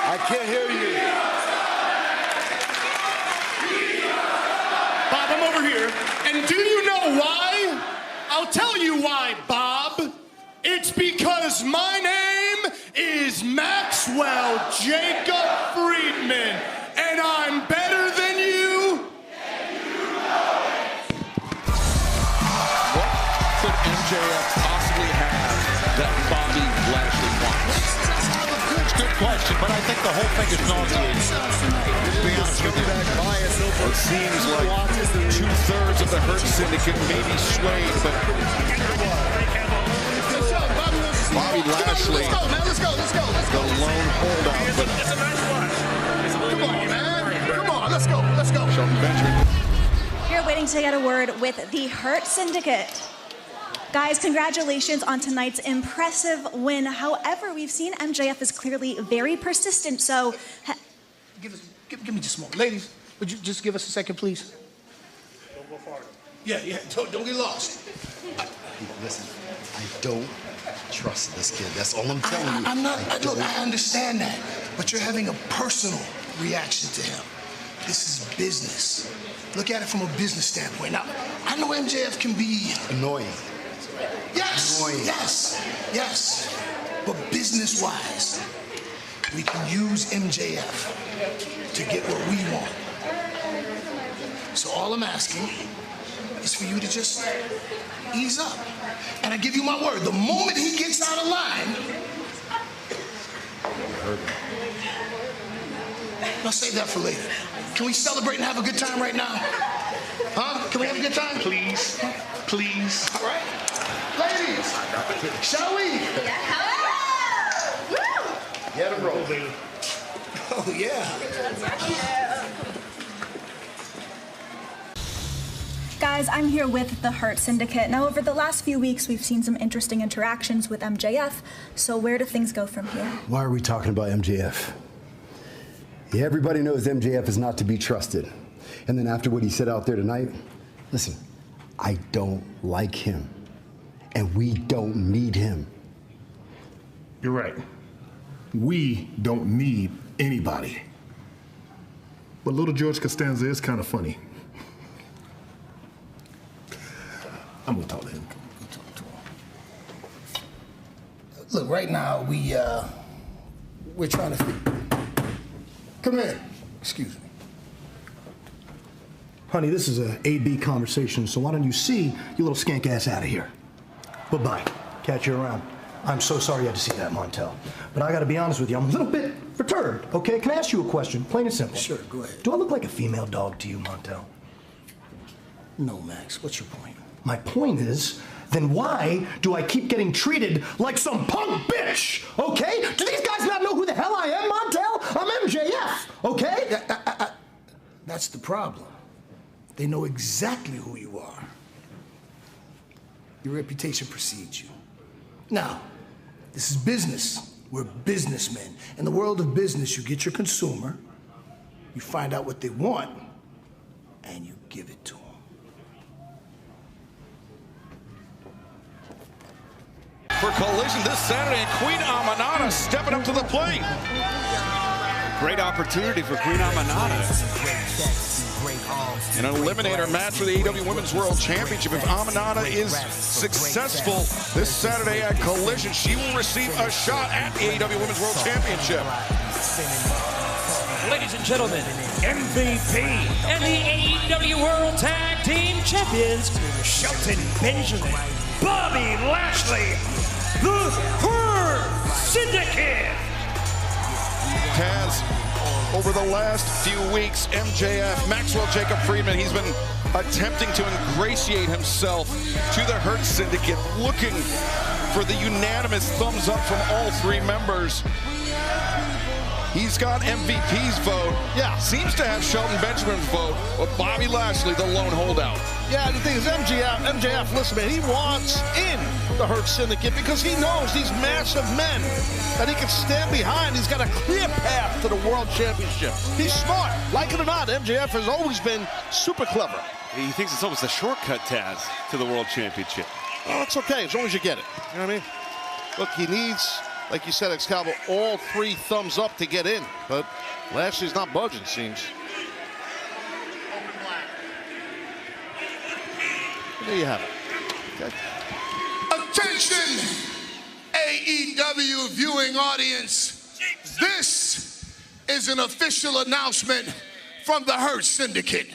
I can't hear you. Bob, I'm over here. And do you know why? I'll tell you why, Bob. It's because my name is Maxwell Jacob Friedman, and I'm better than you. What could MJF possibly have that Bobby Lashley wants? Good question, but I think the whole thing is nauseating. To be honest with you. It seems like 2/3 of the Hurt Syndicate may be swayed, but Bobby Lashley, Let's go. the lone holdout. But Come on, man. Come on, let's go. Shelton Benjamin. You're waiting to get a word with the Hurt Syndicate. Guys, congratulations on tonight's impressive win. However, we've seen MJF is clearly very persistent, so... Give me just a moment. Ladies, would you just give us a second, please? Don't go farther. Yeah, don't get lost. Listen, I don't trust this kid. That's all I'm telling you. I understand that, but you're having a personal reaction to him. This is business. Look at it from a business standpoint. Now, I know MJF can be... Annoying. Yes. But business-wise, we can use MJF to get what we want. So all I'm asking is for you to just ease up. And I give you my word, the moment he gets out of line... Now save that for later. Can we celebrate and have a good time right now? Huh? Can we have a good time? Please. All right. Ladies, shall we? Get him rolling. Oh, yeah. Guys, I'm here with the Hurt Syndicate. Now, over the last few weeks, we've seen some interesting interactions with MJF. So where do things go from here? Why are we talking about MJF? Yeah, everybody knows MJF is not to be trusted. And then after what he said out there tonight, listen, I don't like him. And we don't need him. You're right. We don't need anybody. But little George Costanza is kind of funny. I'm gonna talk to him. Look, right now, we're trying to... Come in. Excuse me. Honey, this is a AB conversation, so why don't you see your little skank ass out of here? Bye-bye. Catch you around. I'm so sorry you had to see that, Montel. But I gotta be honest with you, I'm a little bit perturbed, okay? Can I ask you a question? Plain and simple. Sure, go ahead. Do I look like a female dog to you, Montel? No, Max. What's your point? My point is, then why do I keep getting treated like some punk bitch, okay? Do these guys not know who the hell I am, Montel? I'm MJF, okay? That's the problem. They know exactly who you are. Your reputation precedes you. Now, this is business. We're businessmen. In the world of business, you get your consumer, you find out what they want, and you give it to them. For Collision this Saturday, Queen Amanada stepping up to the plate. Great opportunity for Queen Amanada. An eliminator match for the AEW Women's World Championship. If Amanada is successful this Saturday at Collision, she will receive a shot at the AEW Women's World Championship. Ladies and gentlemen, MVP and the AEW World Tag Team Champions, Shelton Benjamin, Bobby Lashley, the Hurt Syndicate. Taz, over the last few weeks, MJF, Maxwell Jacob Friedman, he's been attempting to ingratiate himself to the Hurt Syndicate, looking for the unanimous thumbs up from all three members. He's got MVP's vote. Yeah, seems to have Shelton Benjamin's vote, but Bobby Lashley, the lone holdout. Yeah, the thing is, MJF, listen, man, he wants in the Hurt Syndicate because he knows these massive men that he can stand behind. He's got a clear path to the World Championship. He's smart. Like it or not, MJF has always been super clever. He thinks it's almost a shortcut, Taz, to the World Championship. Oh, it's okay, as long as you get it. You know what I mean? Look, he needs, like you said, Excalibur, all three thumbs up to get in. But Lashley's not budging, seems. There you have it. Okay. Attention, AEW viewing audience. This is an official announcement from the Hurt Syndicate.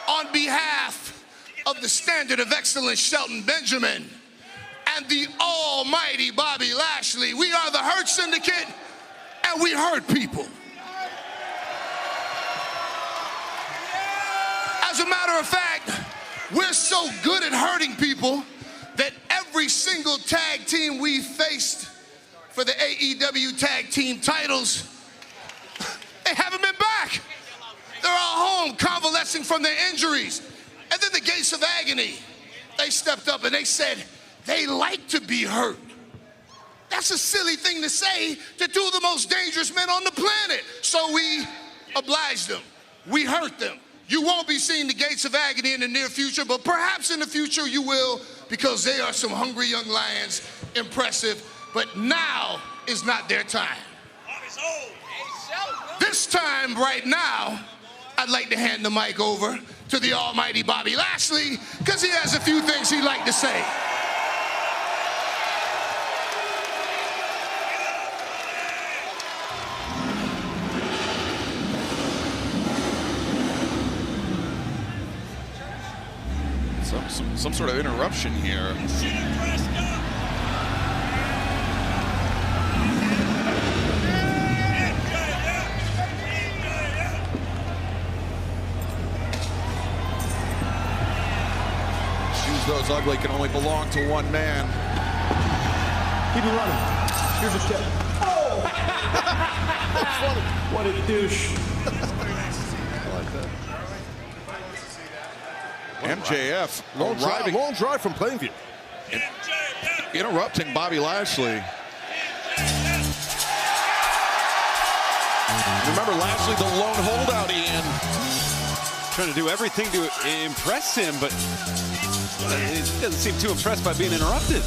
On behalf of the Standard of Excellence, Shelton Benjamin, and the almighty Bobby Lashley, we are the Hurt Syndicate, and we hurt people. As a matter of fact, we're so good at hurting people that every single tag team we faced for the AEW tag team titles, they haven't been back. They're all home convalescing from their injuries. And then the Gates of Agony, they stepped up and they said they like to be hurt. That's a silly thing to say to two of the most dangerous men on the planet. So we obliged them. We hurt them. You won't be seeing the Gates of Agony in the near future, but perhaps in the future you will, because they are some hungry young lions, impressive, but now is not their time. This time, right now, I'd like to hand the mic over to the almighty Bobby Lashley, because he has a few things he'd like to say. Some sort of interruption here. Shoes those ugly can only belong to one man. Keep it running. Here's a tip. Oh! That's funny. What a douche. I like that. MJF long drive from Plainview. Interrupting Bobby Lashley. Remember, Lashley, the lone holdout, Ian. Trying to do everything to impress him, but he doesn't seem too impressed by being interrupted.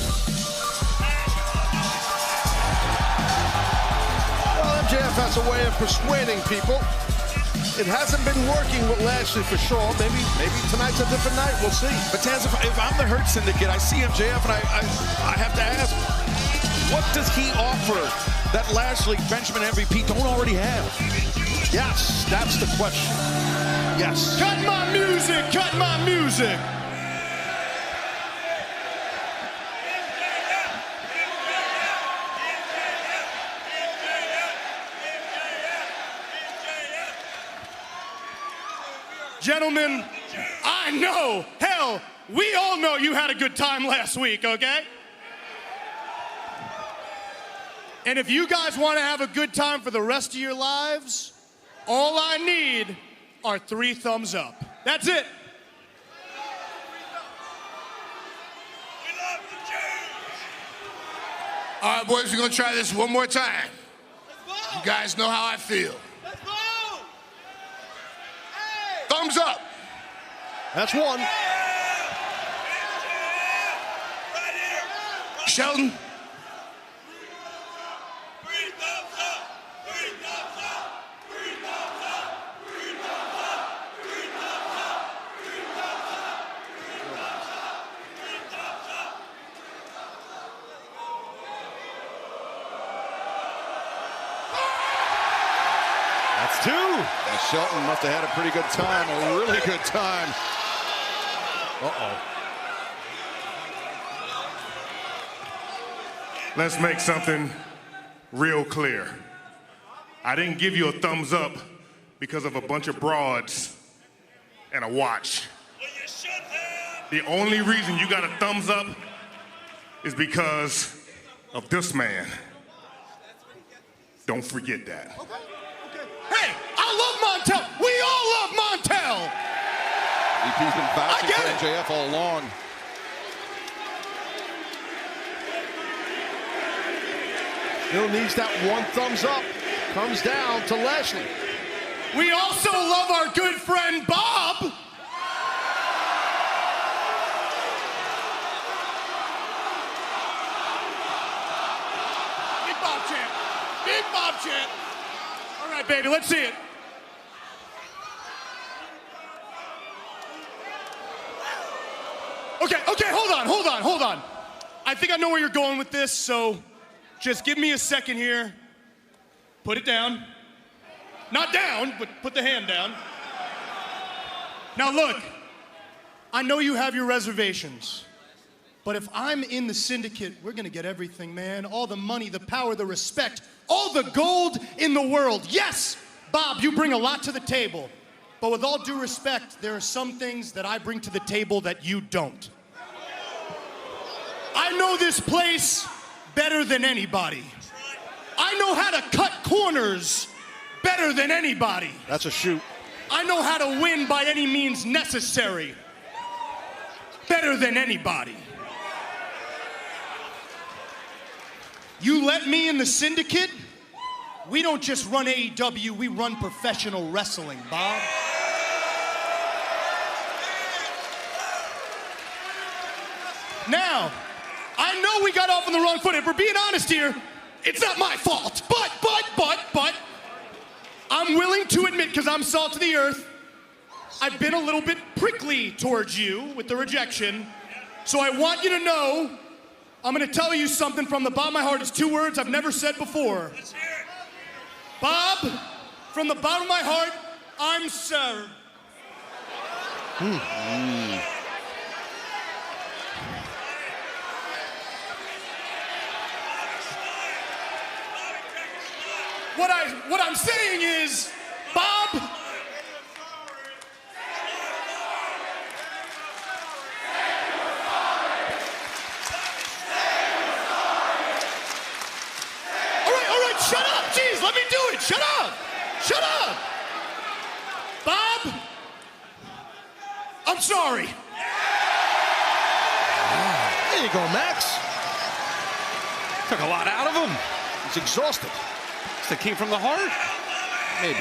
Well, MJF has a way of persuading people. It hasn't been working with Lashley for sure. Maybe tonight's a different night. We'll see. But Taz, if I'm the Hurt Syndicate, I see MJF and I have to ask, what does he offer that Lashley, Benjamin, MVP don't already have? Yes, that's the question. Yes. Cut my music! Cut my music! Gentlemen, I know, hell, we all know you had a good time last week, okay? And if you guys want to have a good time for the rest of your lives, all I need are 3 thumbs up. That's it. All right, boys, we're going to try this one more time. You guys know how I feel. Thumbs up. That's one. Shelton. That's 2. Shelton must have had a pretty good time, a really good time. Uh-oh. Let's make something real clear. I didn't give you a thumbs up because of a bunch of broads and a watch. The only reason you got a thumbs up is because of this man. Don't forget that. Hey, I love Montel. We all love Montel. MVP's been vouching for MJF all along. Still needs that one thumbs up. Comes down to Lashley. We also love our good friend Bob. Big Bob champ. Big Bob champ. All right, baby, let's see it. Okay, hold on. I think I know where you're going with this, so just give me a second here. Put it down. Not down, but put the hand down. Now look, I know you have your reservations, but if I'm in the syndicate, we're gonna get everything, man. All the money, the power, the respect, all the gold in the world. Yes, Bob, you bring a lot to the table, but with all due respect, there are some things that I bring to the table that you don't. I know this place better than anybody. I know how to cut corners better than anybody. That's a shoot. I know how to win by any means necessary better than anybody. You let me in the syndicate, we don't just run AEW, we run professional wrestling, Bob. Now, I know we got off on the wrong foot. If we're being honest here, it's not my fault. But, I'm willing to admit, because I'm salt of the earth, I've been a little bit prickly towards you with the rejection. So I want you to know, I'm gonna tell you something from the bottom of my heart. It's 2 words I've never said before. Bob, from the bottom of my heart, I'm sorry. What I'm saying is, Bob, all right, shut up, jeez, let me do it, shut up. Bob, I'm sorry. There you go, Max. Took a lot out of him. He's exhausted. That came from the heart? Maybe.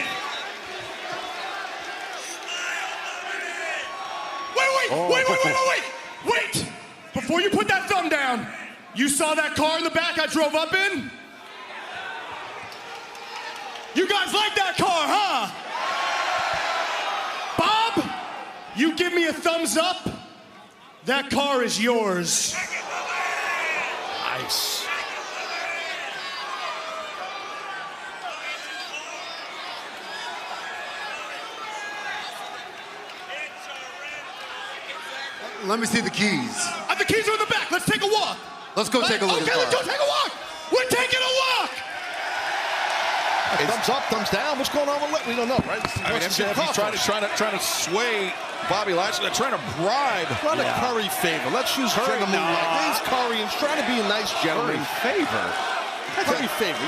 Wait! Before you put that thumb down, you saw that car in the back I drove up in? You guys like that car, huh? Bob, you give me a thumbs up, that car is yours. Nice. Let me see the keys. The keys are in the back. Let's take a walk. Let's go take a look. Okay, let's go take a walk. We're taking a walk. Thumbs up, thumbs down. What's going on with it? We don't know, right? I mean, MJF trying to sway Bobby Lashley. They're trying to bribe. Not a Curry favor. Let's use Curry. He's Curry. He's trying to be a nice gentleman. Favor. Curry favor.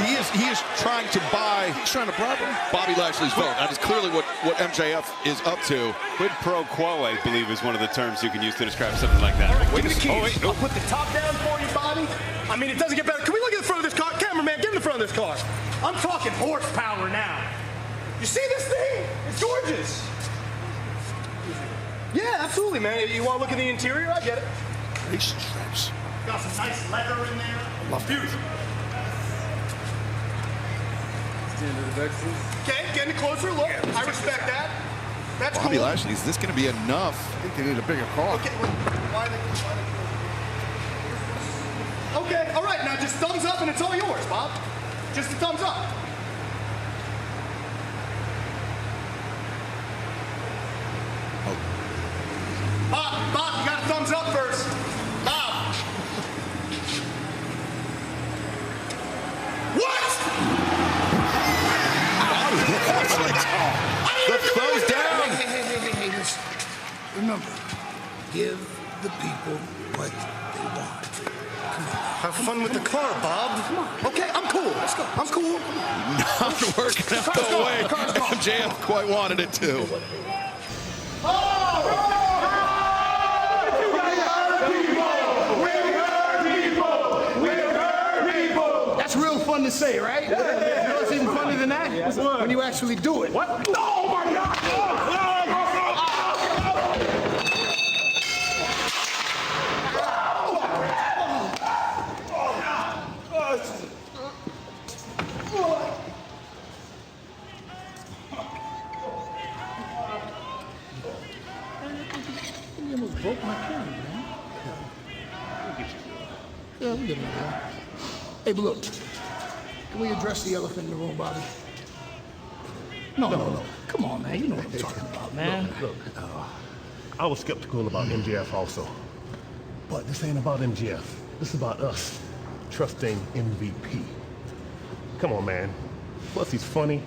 He is trying to buy. He's trying to bribe him. Bobby Lashley's vote. That is clearly what MJF is up to. Quid pro quo, I believe, is one of the terms you can use to describe something like that. Give me the keys. I'll put the top down for you, Bobby. I mean, it doesn't get better. Can we look at the front of this car? Cameraman, get in the front of this car. I'm talking horsepower now. You see this thing? It's gorgeous. Yeah, absolutely, man. You want to look at the interior? I get it. Nice straps. Got some nice leather in there. Love beautiful. Okay, getting a closer look. I respect that. That's Bobby cool. Lashley, is this going to be enough? I think they need a bigger car. Okay, okay, all right, now just thumbs up and it's all yours, Bob. Just a thumbs up. Bob, you got a thumbs up first. Bob. What? Give the people what they want. Come on. Have fun with the car, Bob. Come on. Okay, I'm cool. Let's go. I'm cool. Not working out the way MJF quite wanted it to. That's real fun to say, right? You know what's even funner than that? When you actually do it. What? Oh my God! You almost broke my camera, man. Yeah, we get it, man. Hey, but look, can we address the elephant in the room, Bobby? No. Come on, man. You know what I'm talking about, man. Look, I was skeptical about MJF also. But this ain't about MJF. This is about us trusting MVP. Come on, man. Plus, he's funny,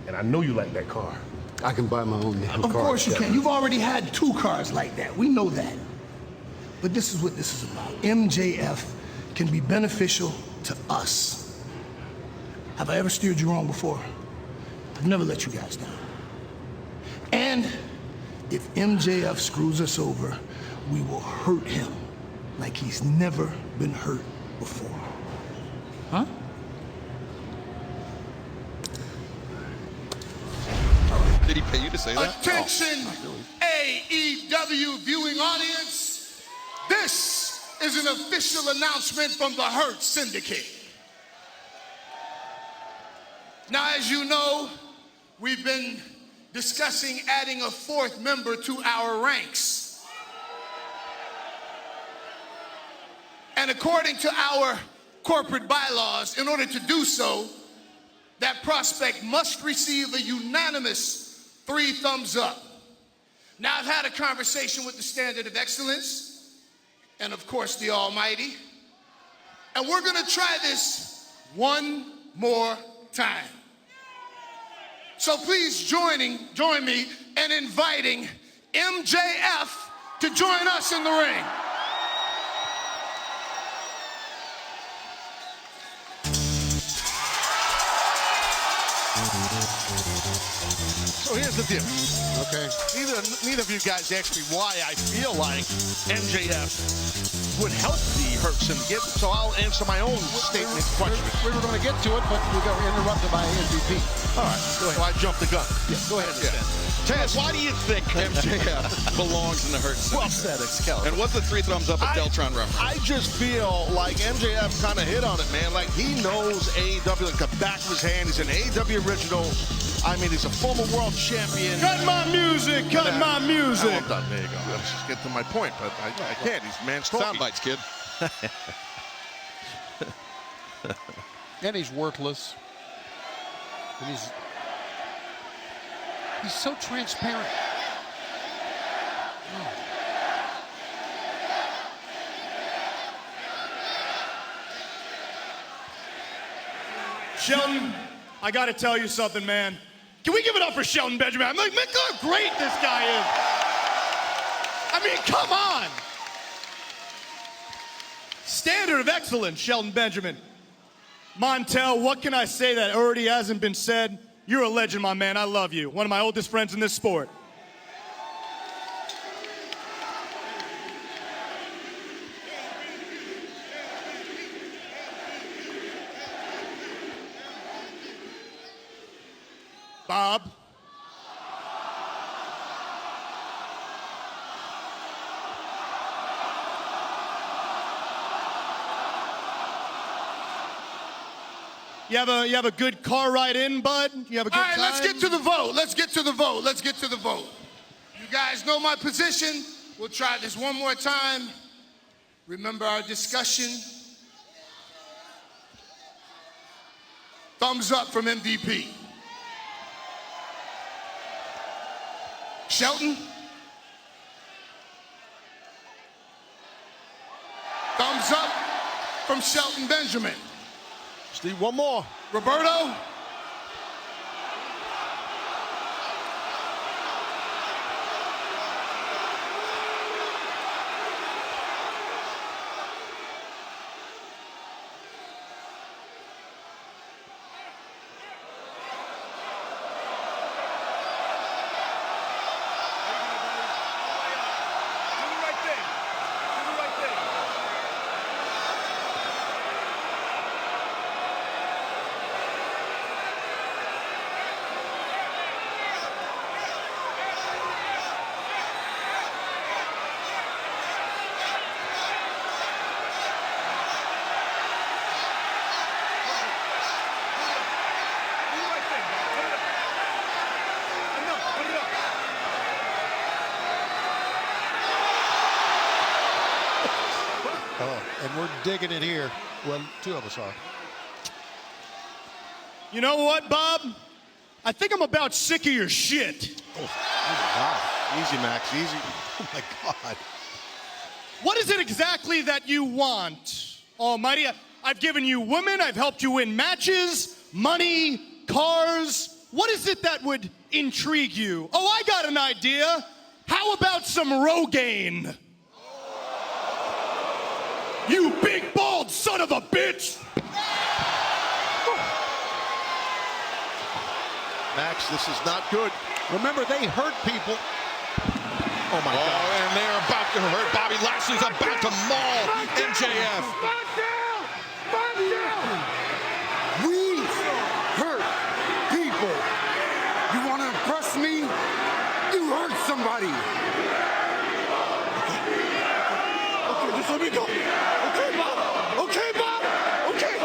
and I know you like that car. I can buy my own damn car. Of course you can. You've already had 2 cars like that. We know that. But this is what this is about. MJF can be beneficial to us. Have I ever steered you wrong before? I've never let you guys down. And if MJF screws us over, we will hurt him like he's never been hurt before. Huh? Did he pay you to say that? Attention, AEW viewing audience. This is an official announcement from the Hurt Syndicate. Now, as you know, we've been discussing adding a 4th member to our ranks. And according to our corporate bylaws, in order to do so, that prospect must receive a unanimous 3 thumbs up. Now, I've had a conversation with the Standard of Excellence and, of course, the Almighty. And we're going to try this one more time. So please join me in inviting MJF to join us in the ring. So here's the deal, okay? Neither of you guys asked me why I feel like MJF would help the Hurt Syndicate, so I'll answer my own statement question. We were going to get to it, but we got interrupted by MVP. All right, go ahead. So I jumped the gun. Yeah, go ahead. Taz, why do you think MJF belongs in the Hurt Syndicate? Well said, Excalibur. And what's the 3 thumbs up at Deltron reference? I just feel like MJF kind of hit on it, man. Like, he knows AEW like the back of his hand. He's an AEW original. I mean, he's a former world champion. Cut my music! Cut my music! I'm done. There you go. Let's just get to my point, but I can't. He's man's talking. Sound bites, kid. And he's worthless. And he's so transparent. Shelton, I got to tell you something, man. Can we give it up for Shelton Benjamin? I'm like, look how great this guy is. I mean, come on. Standard of excellence, Shelton Benjamin. Montel, what can I say that already hasn't been said? You're a legend, my man. I love you. One of my oldest friends in this sport. Bob. You have a good car ride in, bud? You have a good time? All right, let's get to the vote. Let's get to the vote. Let's get to the vote. You guys know my position. We'll try this one more time. Remember our discussion. Thumbs up from MVP. Shelton? Thumbs up from Shelton Benjamin. Steve, one more. Roberto? And we're digging it here. Well, two of us are. You know what, Bob? I think I'm about sick of your shit. Oh my God. Easy, Max, easy. Oh my God. What is it exactly that you want, Almighty? I've given you women, I've helped you win matches, money, cars. What is it that would intrigue you? Oh, I got an idea. How about some Rogaine? You big bald son of a bitch! Max, this is not good. Remember, they hurt people. Oh my God. And they're about to hurt. Bobby Lashley's about to maul MJF. We hurt people. You want to impress me? You hurt somebody. Okay, just let me go. Okay, Bob. Okay, Bob. Okay.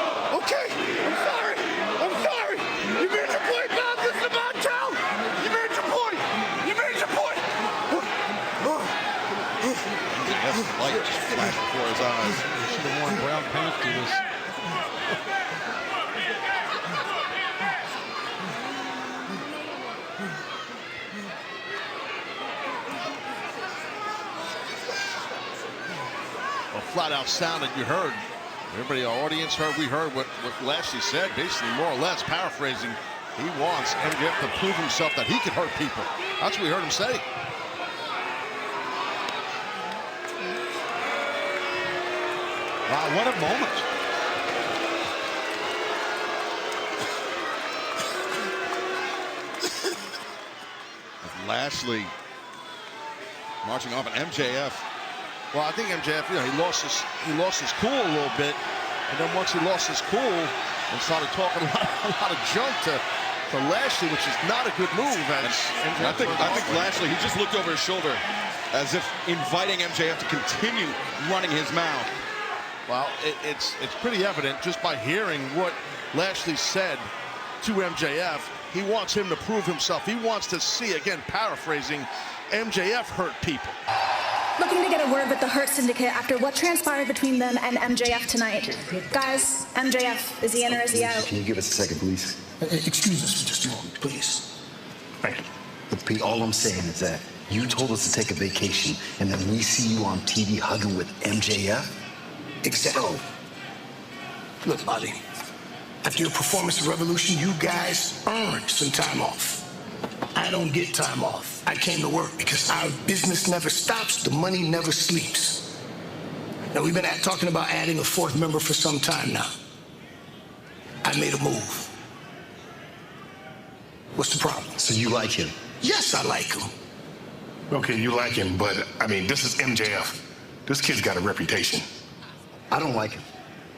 I'm sorry. You made your point, Bob. This is about town. You made your point. That's light just flashed before his eyes. He should have worn brown pants to this. Flat out sound that you heard. Everybody, our audience heard, we heard what Lashley said, basically more or less paraphrasing. He wants MJF to prove himself that he can hurt people. That's what we heard him say. Wow, what a moment. Lashley marching off an MJF. Well, I think MJF, he lost his cool a little bit, and then once he lost his cool and started talking a lot of junk to Lashley, which is not a good move. I think Lashley, he just looked over his shoulder as if inviting MJF to continue running his mouth. Well, it's pretty evident just by hearing what Lashley said to MJF. He wants him to prove himself. He wants to see, again, paraphrasing, MJF hurt people. Looking to get a word with the Hurt Syndicate after what transpired between them and MJF tonight. Guys, MJF, is he in or is he out? Can you give us a second, please? Excuse us for just a moment, please. Thank you. Look, Pete, all I'm saying is that you told us to take a vacation, and then we see you on TV hugging with MJF? Exactly. Look, Bobby, after your performance at Revolution, you guys earned some time off. I don't get time off. I came to work because our business never stops, the money never sleeps. Now, we've been talking about adding a fourth member for some time now. I made a move. What's the problem? So you like him? Yes, I like him. Okay, you like him, but, I mean, this is MJF. This kid's got a reputation. I don't like him.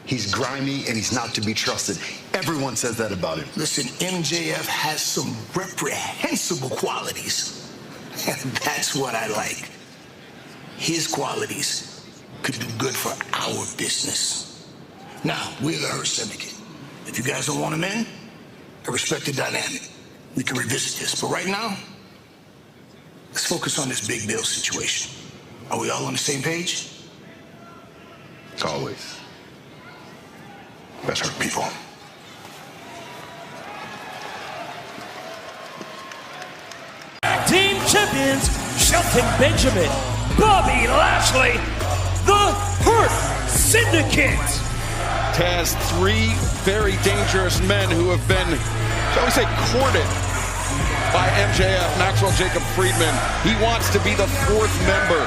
He's grimy and he's not to be trusted. Everyone says that about him. Listen, MJF has some reprehensible qualities. And that's what I like. His qualities could do good for our business. Now, we're the Hurt Syndicate. If you guys don't want him in, I respect the dynamic. We can revisit this. But right now, let's focus on this big bill situation. Are we all on the same page? Always. Let's hurt people. Team champions, Shelton Benjamin, Bobby Lashley, the Hurt Syndicate. Taz, three very dangerous men who have been, shall we say, courted by MJF, Maxwell Jacob Friedman. He wants to be the fourth member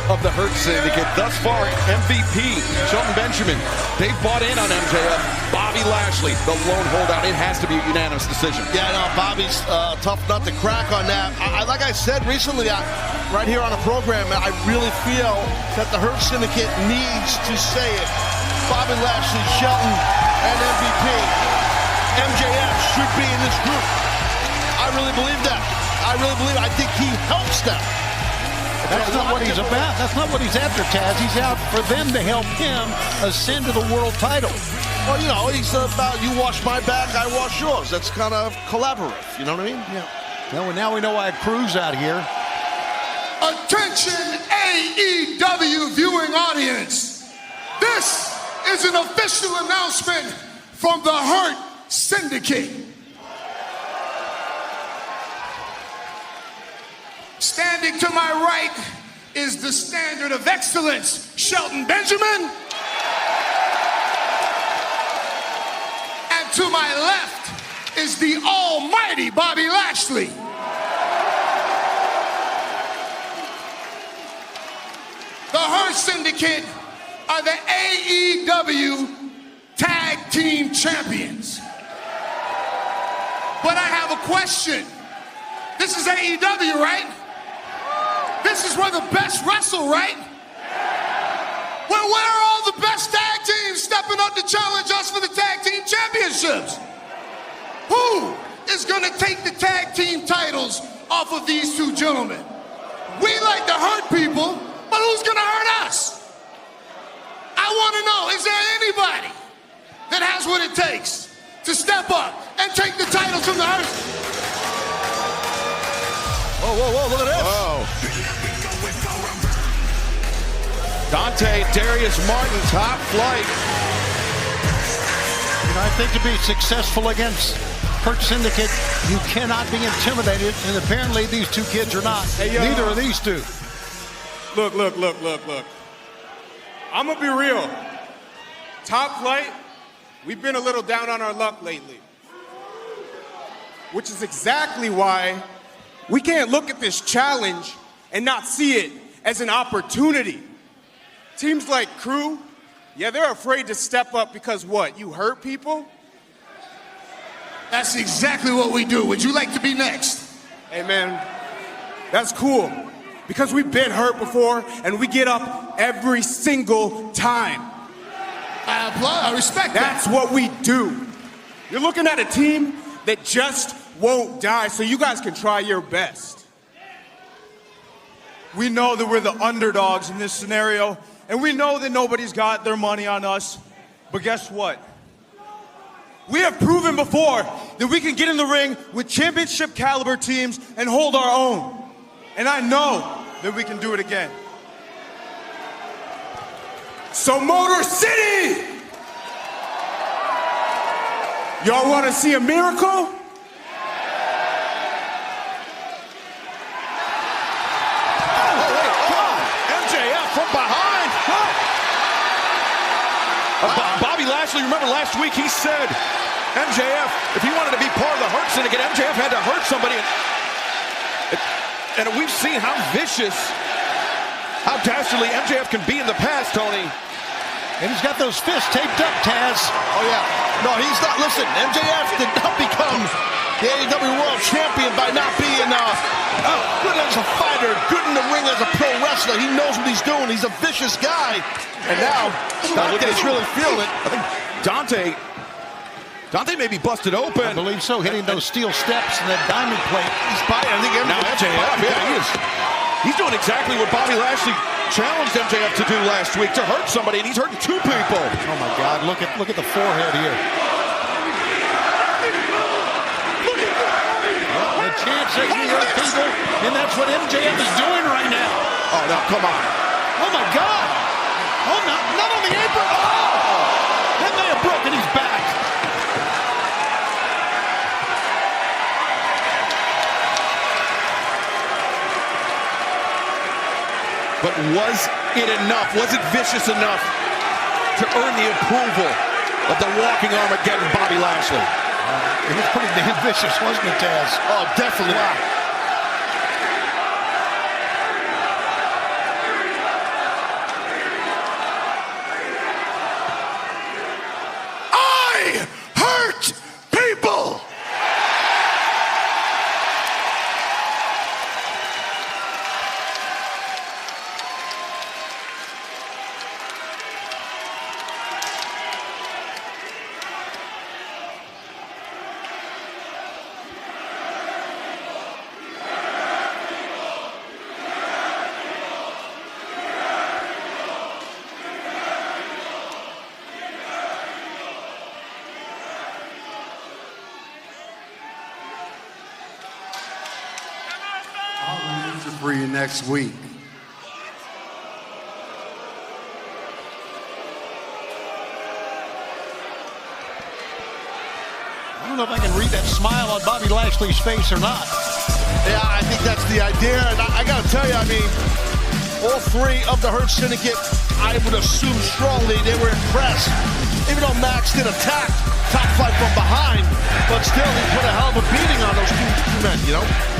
of the Hurt Syndicate. Thus far, MVP, Shelton Benjamin, they bought in on MJF. Bobby Lashley, the lone holdout. It has to be a unanimous decision. Yeah, no, Bobby's tough nut to crack on that. Like I said recently, right here on the program, I really feel that the Hurt Syndicate needs to say it. Bobby Lashley, Shelton, and MVP. MJF should be in this group. I really believe that. I think he helps them. That's not what he's about. That's not what he's after, Taz. He's out for them to help him ascend to the world title. Well, you know, he's about you wash my back, I wash yours. That's kind of collaborative. You know what I mean? Yeah. Well, now we know why Crew's out here. Attention, AEW viewing audience. This is an official announcement from the Hurt Syndicate. Standing to my right is the standard of excellence, Shelton Benjamin. And to my left is the almighty Bobby Lashley. The Hurt Syndicate are the AEW Tag Team Champions. But I have a question. This is AEW, right? This is where the best wrestle, right? Well, where are all the best tag teams stepping up to challenge us for the tag team championships? Who is gonna take the tag team titles off of these two gentlemen? We like to hurt people, but who's gonna hurt us? I wanna know, is there anybody that has what it takes to step up and take the titles from the Hurt? Whoa, whoa, whoa, look at this. Whoa. Dante, Darius Martin, top flight. You know, I think to be successful against Hurt Syndicate, you cannot be intimidated, and apparently these two kids are not. Hey, neither are these two. Look. I'm gonna be real. Top Flight, we've been a little down on our luck lately. Which is exactly why we can't look at this challenge and not see it as an opportunity. Teams like Crew, yeah, they're afraid to step up because what, you hurt people? That's exactly what we do. Would you like to be next? Hey man, that's cool. Because we've been hurt before and we get up every single time. I applaud, I respect that. That's what we do. You're looking at a team that just won't die, so you guys can try your best. We know that we're the underdogs in this scenario, and we know that nobody's got their money on us. But guess what? We have proven before that we can get in the ring with championship caliber teams and hold our own. And I know that we can do it again. So Motor City! Y'all want to see a miracle? From behind. Bobby Lashley, remember last week he said MJF, if he wanted to be part of the Hurt Syndicate, MJF had to hurt somebody. And we've seen how vicious, how dastardly MJF can be in the past, Tony. And he's got those fists taped up, Taz. Oh, yeah. No, he's not. Listen, MJF did not become the AEW World Champion by not being good as a fighter, good in the ring as a pro wrestler. He knows what he's doing. He's a vicious guy. And now, Dante's really feeling it. I think Dante may be busted open. I believe so, hitting those steel steps and that diamond plate. He's fighting. I think now MJF, yeah, he is. He's doing exactly what Bobby Lashley challenged MJF to do last week, to hurt somebody, and he's hurting two people. Oh my God, look at the forehead here. The chance that we hurt people, and that's what MJF is doing right now. Oh no, come on. Oh my God. Oh, not on the apron. Oh! That may have broken his back. But was it enough? Was it vicious enough to earn the approval of the walking Armageddon, Bobby Lashley? It was pretty damn vicious, wasn't it, Taz? Oh, definitely. Wow. I hurt people! For you next week. I don't know if I can read that smile on Bobby Lashley's face or not. Yeah, I think that's the idea. And I got to tell you, I mean, all three of the Hurt Syndicate, I would assume strongly they were impressed. Even though Max did attack Top Flight from behind, but still he put a hell of a beating on those two men, you know?